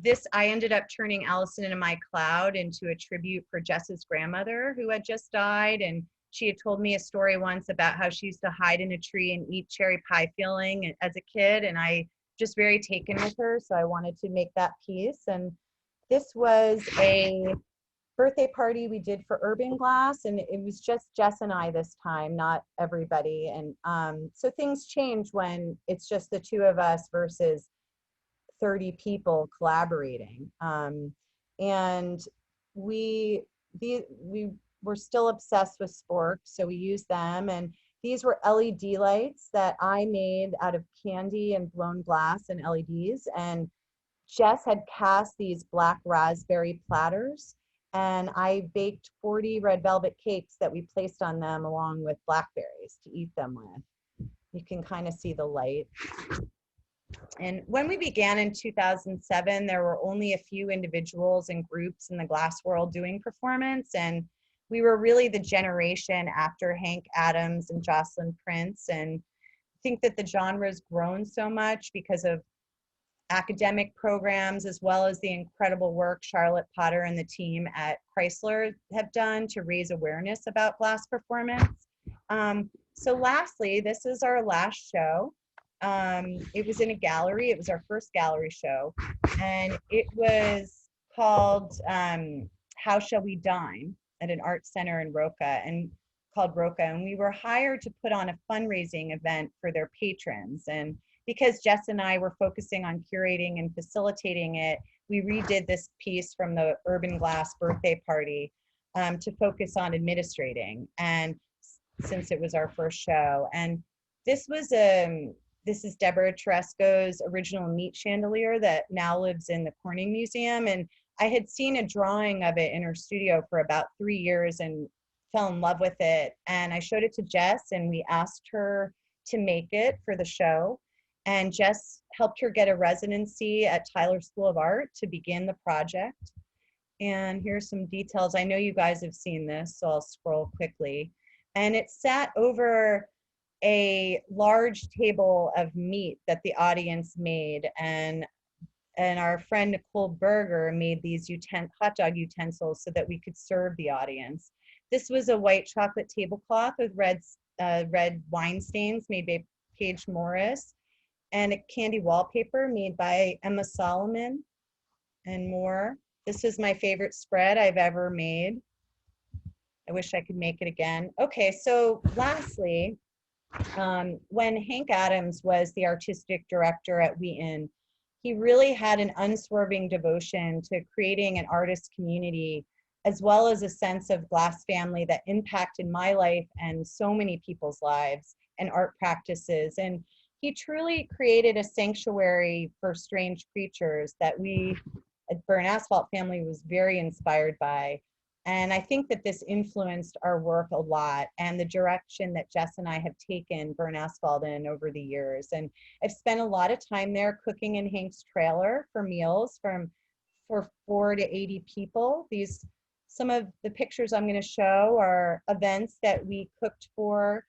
this, I ended up turning Allison into my cloud into a tribute for Jess's grandmother who had just died. And she had told me a story once about how she used to hide in a tree and eat cherry pie filling as a kid. And I just very taken with her. So I wanted to make that piece. And this was a birthday party we did for Urban Glass. And it was just Jess and I this time, not everybody. And so things change when it's just the two of us versus 30 people collaborating. And we were still obsessed with sporks, so we used them. And these were LED lights that I made out of candy and blown glass and LEDs. And Jess had cast these black raspberry platters, and I baked 40 red velvet cakes that we placed on them along with blackberries to eat them with. You can kind of see the light. And when we began in 2007, there were only a few individuals and groups in the glass world doing performance. And we were really the generation after Hank Adams and Jocelyn Prince. And I think that the genre's grown so much because of academic programs, as well as the incredible work Charlotte Potter and the team at Chrysler have done to raise awareness about glass performance. So lastly, this is our last show. It was in a gallery. It was our first gallery show, and it was called How Shall We Dine at an art center in Roca, and called Roca. And we were hired to put on a fundraising event for their patrons. And because Jess and I were focusing on curating and facilitating it, we redid this piece from the Urban Glass birthday party to focus on administrating. And since it was our first show, and this is Deborah Teresco's original meat chandelier that now lives in the Corning Museum. And I had seen a drawing of it in her studio for about 3 years and fell in love with it. And I showed it to Jess, and we asked her to make it for the show. And Jess helped her get a residency at Tyler School of Art to begin the project. And here's some details. I know you guys have seen this, so I'll scroll quickly. And it sat over a large table of meat that the audience made, and our friend Nicole Berger made these hot dog utensils so that we could serve the audience. This was a white chocolate tablecloth with red wine stains made by Paige Morris, and a candy wallpaper made by Emma Solomon, and more. This is my favorite spread I've ever made. I wish I could make it again. Okay, so lastly, when Hank Adams was the artistic director at Wheaton, he really had an unswerving devotion to creating an artist community, as well as a sense of glass family that impacted my life and so many people's lives and art practices. And he truly created a sanctuary for strange creatures that we at Burn Asphalt family was very inspired by. And I think that this influenced our work a lot, and the direction that Jess and I have taken Burn Asphalt in over the years. And I've spent a lot of time there cooking in Hank's trailer for meals for 4 to 80 people. Some of the pictures I'm going to show are events that we cooked for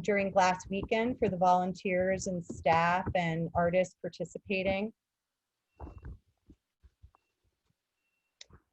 during Glass Weekend for the volunteers and staff and artists participating.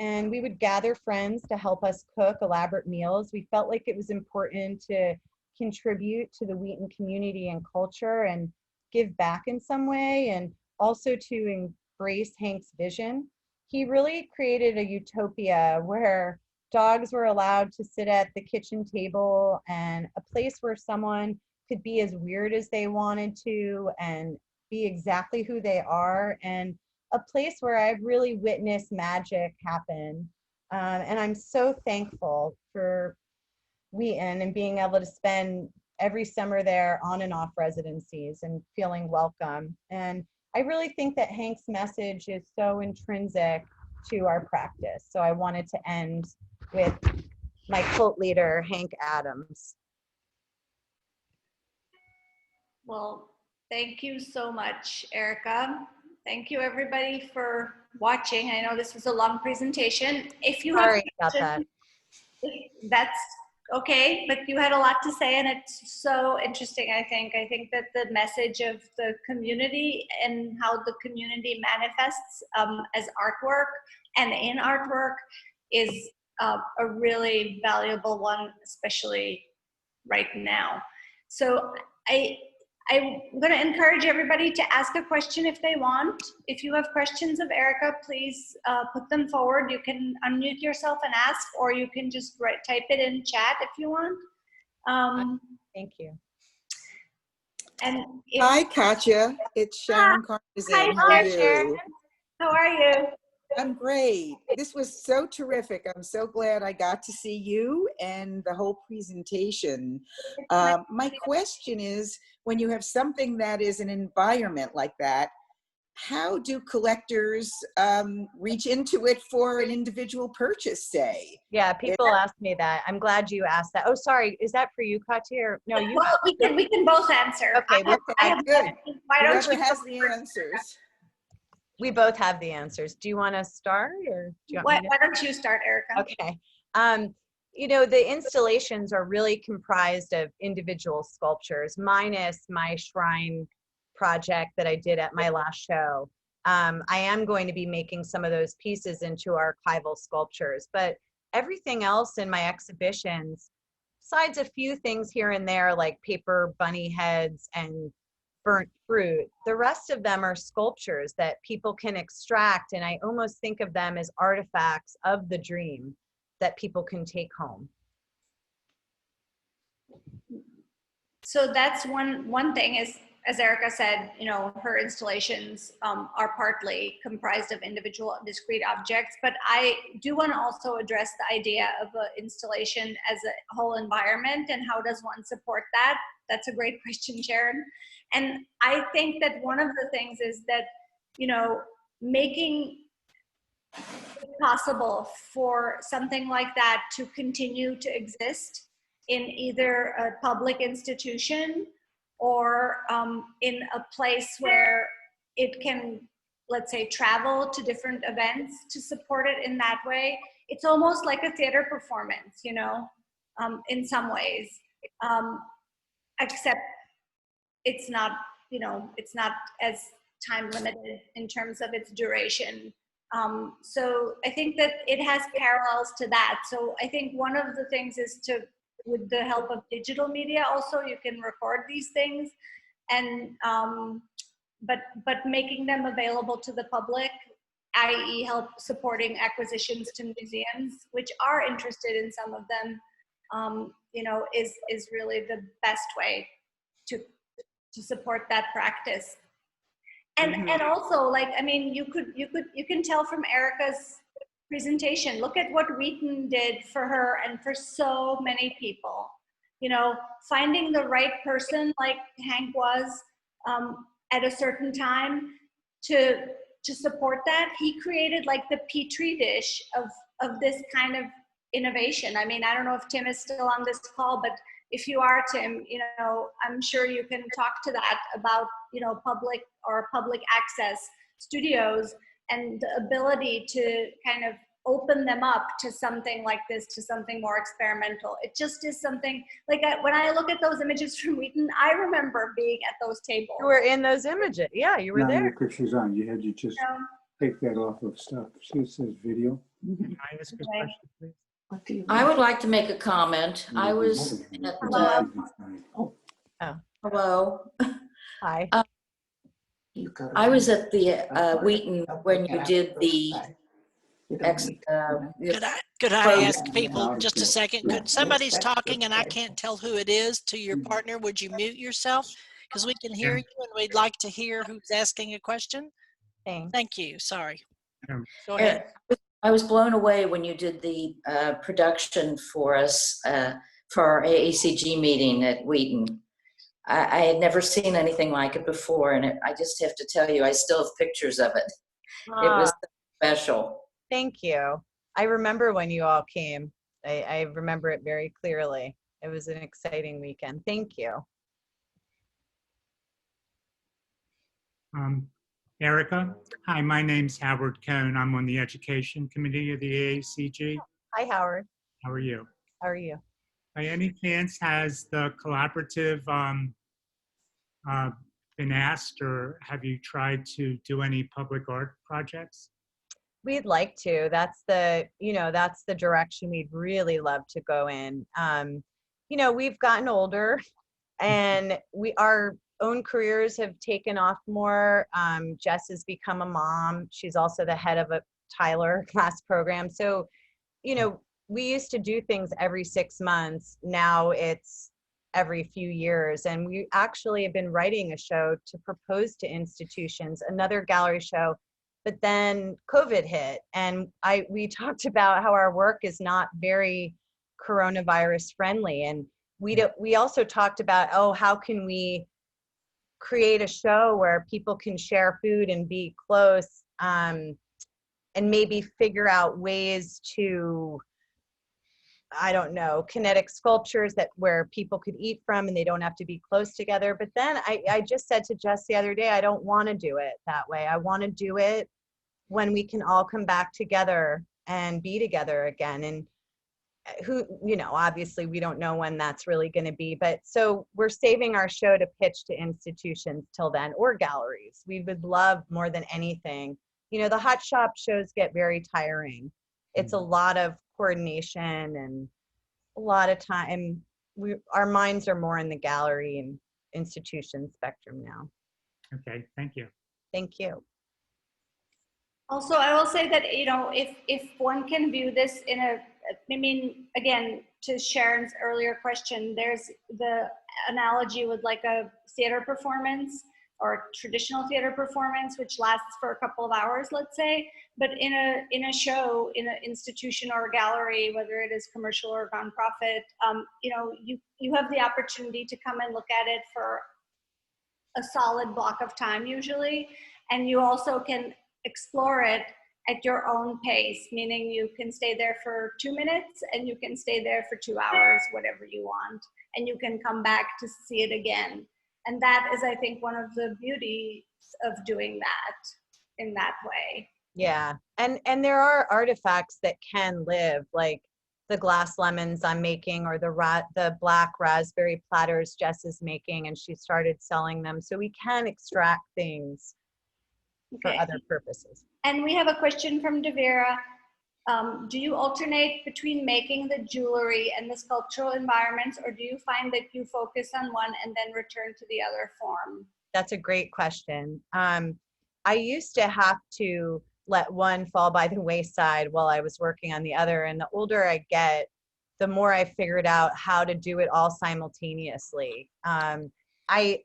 And we would gather friends to help us cook elaborate meals. We felt like it was important to contribute to the Wheaton community and culture and give back in some way, and also to embrace Hank's vision. He really created a utopia where dogs were allowed to sit at the kitchen table, and a place where someone could be as weird as they wanted to and be exactly who they are, and a place where I've really witnessed magic happen. And I'm so thankful for Wheaton and being able to spend every summer there on and off residencies and feeling welcome. And I really think that Hank's message is so intrinsic to our practice. So I wanted to end with my cult leader, Hank Adams. Well, thank you so much, Erica. Thank you everybody for watching. I know this was a long presentation. If you Sorry have about that. that's okay, but you had a lot to say and it's so interesting. I think that the message of the community and how the community manifests as artwork and in artwork is a really valuable one, especially right now. So I'm going to encourage everybody to ask a question if they want. If you have questions of Erica, please put them forward. You can unmute yourself and ask, or you can just type it in chat if you want. Thank you. And hi, Katya. It's Sharon Carnazin. How are you? How are you? I'm great. This was so terrific. I'm so glad I got to see you and the whole presentation. My question is, when you have something that is an environment like that, how do collectors reach into it for an individual purchase, say? Yeah, people ask me that. I'm glad you asked that. Oh, sorry. Is that for you, Katya? Or, no, you. Well, we can both answer. Okay, Good. Why don't Whoever you has the answers. We both have the answers. Do you want to start, or do you want me to? Why don't you start, Erica? Okay. You know, the installations are really comprised of individual sculptures, minus my shrine project that I did at my last show. I am going to be making some of those pieces into archival sculptures, but everything else in my exhibitions, besides a few things here and there like paper bunny heads and burnt fruit, the rest of them are sculptures that people can extract, and I almost think of them as artifacts of the dream that people can take home. So that's one thing is, as Erica said, you know, her installations are partly comprised of individual discrete objects, but I do want to also address the idea of an installation as a whole environment and how does one support that? That's a great question, Sharon. And I think that one of the things is that, you know, making it possible for something like that to continue to exist in either a public institution or in a place where it can, let's say, travel to different events to support it in that way. It's almost like a theater performance, you know, in some ways, except it's not, you know, it's not as time limited in terms of its duration. So I think that it has parallels to that. So I think one of the things is to, with the help of digital media also, you can record these things and, but making them available to the public, i.e. help supporting acquisitions to museums, which are interested in some of them, you know, is really the best way to support that practice. And and also, like, I mean, you can tell from Erica's presentation, look at what Wheaton did for her and for so many people. You know, finding the right person like Hank was at a certain time to support that. He created like the petri dish of this kind of innovation. I mean, I don't know if Tim is still on this call, but if you are, Tim, you know, I'm sure you can talk to that about, you know, public or public access studios and the ability to kind of open them up to something like this, to something more experimental. It just is something, like when I look at those images from Wheaton, I remember being at those tables. You were in those images. Yeah, you were there. Your picture's on. You had to just take that off of stuff. See, it says video. Can I ask a question, please? I would like to make a comment. I was at hello. Hi. I was at the Wheaton when you did the Could I ask people just a second? Could somebody's talking and I can't tell who it is to your partner? Would you mute yourself? Because we can hear you and we'd like to hear who's asking a question. Thanks. Thank you. Sorry. Go ahead. I was blown away when you did the production for us for our AACG meeting at Wheaton. I had never seen anything like it before, and I just have to tell you, I still have pictures of it. It was special. Thank you. I remember when you all came. I remember it very clearly. It was an exciting weekend. Thank you. Erica, hi, my name's Howard Cohn. I'm on the Education Committee of the AACG. Hi, Howard. How are you? How are you? By any chance, has the collaborative been asked, or have you tried to do any public art projects? We'd like to. That's the direction we'd really love to go in. We've gotten older, and our own careers have taken off more. Jess has become a mom. She's also the head of a Tyler class program. So, we used to do things every 6 months. Now it's every few years. And we actually have been writing a show to propose to institutions, another gallery show. But then COVID hit, and we talked about how our work is not very coronavirus friendly. And we also talked about, how can we create a show where people can share food and be close, and maybe figure out ways to, I don't know, kinetic sculptures where people could eat from and they don't have to be close together. But then I just said to Jess the other day, I don't want to do it that way. I want to do it when we can all come back together and be together again. And obviously we don't know when that's really going to be, but so we're saving our show to pitch to institutions till then, or galleries. We would love more than anything. The hot shop shows get very tiring. It's a lot of coordination and a lot of time. Our minds are more in the gallery and institution spectrum now. Okay, thank you. Thank you. Also, I will say that, if one can view this again, to Sharon's earlier question, there's the analogy with like a theater performance or traditional theater performance, which lasts for a couple of hours, let's say. But in a show, in an institution or a gallery, whether it is commercial or nonprofit, you have the opportunity to come and look at it for a solid block of time usually, and you also can explore it at your own pace, meaning you can stay there for 2 minutes and you can stay there for 2 hours, whatever you want, and you can come back to see it again. And that is, I think, one of the beauties of doing that in that way. Yeah, and there are artifacts that can live, like the glass lemons I'm making, or the black raspberry platters Jess is making, and she started selling them. So we can extract things for other purposes. And we have a question from Devera. Do you alternate between making the jewelry and the sculptural environments, or do you find that you focus on one and then return to the other form? That's a great question. I used to have to let one fall by the wayside while I was working on the other. And the older I get, the more I figured out how to do it all simultaneously. I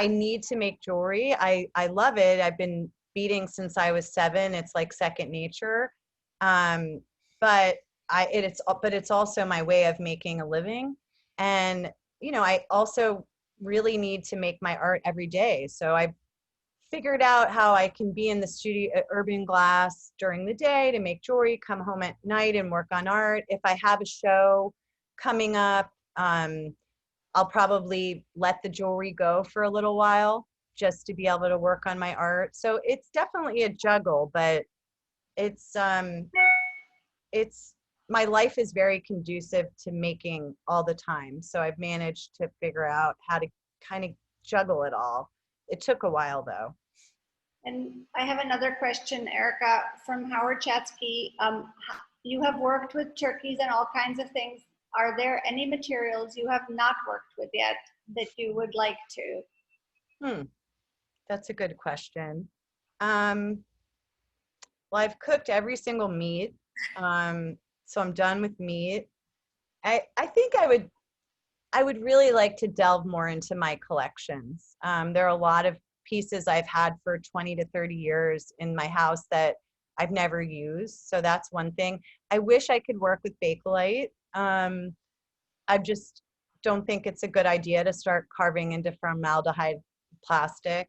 need to make jewelry. I love it. I've been beading since I was 7. It's like second nature. But it's also my way of making a living. And, I also really need to make my art every day. So I figured out how I can be in the studio at Urban Glass during the day to make jewelry, come home at night and work on art. If I have a show coming up, I'll probably let the jewelry go for a little while just to be able to work on my art. So it's definitely a juggle, but it's my life is very conducive to making all the time. So I've managed to figure out how to kind of juggle it all. It took a while though. And I have another question, Erica, from Howard Chatsky. You have worked with turkeys and all kinds of things. Are there any materials you have not worked with yet that you would like to? That's a good question. Well, I've cooked every single meat. So I'm done with meat. I think I would really like to delve more into my collections. There are a lot of pieces I've had for 20 to 30 years in my house that I've never used. So that's one thing. I wish I could work with Bakelite. I I just don't think it's a good idea to start carving into formaldehyde plastic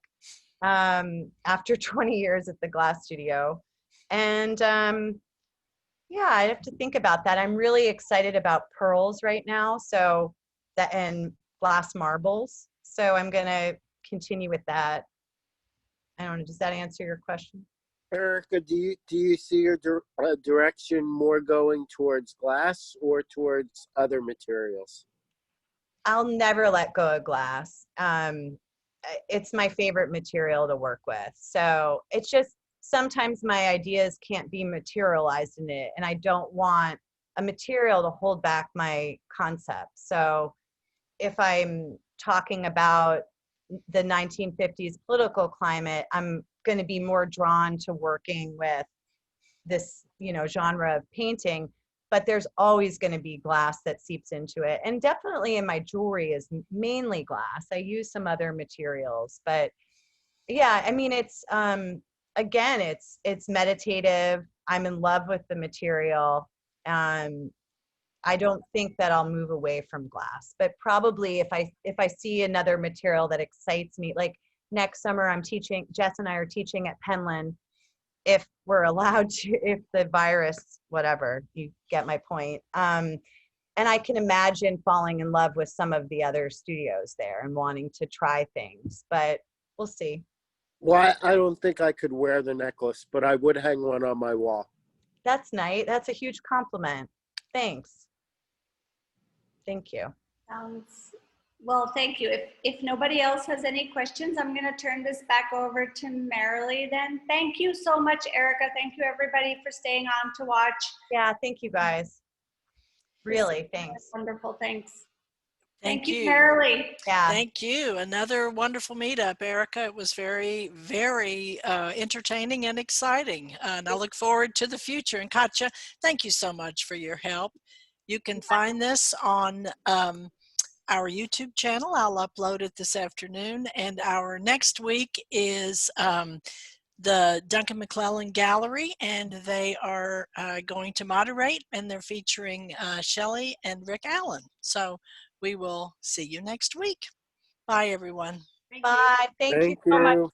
after 20 years at the glass studio. And yeah, I have to think about that. I'm really excited about pearls right now. So that, and glass marbles. So I'm going to continue with that. I don't know. Does that answer your question? Erica, do you see your direction more going towards glass or towards other materials? I'll never let go of glass. It's my favorite material to work with. So it's just sometimes my ideas can't be materialized in it, and I don't want a material to hold back my concept. So if I'm talking about the 1950s political climate, I'm going to be more drawn to working with this, genre of painting, but there's always going to be glass that seeps into it. And definitely in my jewelry is mainly glass. I use some other materials, but yeah, I mean, it's, again, it's meditative. I'm in love with the material. I don't think that I'll move away from glass, but probably if I see another material that excites me, like next summer Jess and I are teaching at Penland, if we're allowed to, if the virus, whatever, you get my point. And I can imagine falling in love with some of the other studios there and wanting to try things, but we'll see. Well, I don't think I could wear the necklace, but I would hang one on my wall. That's nice. That's a huge compliment. Thanks. Thank you. Well, thank you. If nobody else has any questions, I'm going to turn this back over to Marilee then. Thank you so much, Erica. Thank you, everybody, for staying on to watch. Yeah, thank you guys. Really, thanks. Wonderful, thanks. Thank you. Marilee. Yeah. Thank you. Another wonderful meetup, Erica. It was very, very entertaining and exciting. And I look forward to the future. And Katja, thank you so much for your help. You can find this on our YouTube channel. I'll upload it this afternoon. And our next week is the Duncan McClellan Gallery, and they are going to moderate, and they're featuring Shelley and Rick Allen. So we will see you next week. Bye, everyone. Bye. Thank you Thank so much. you.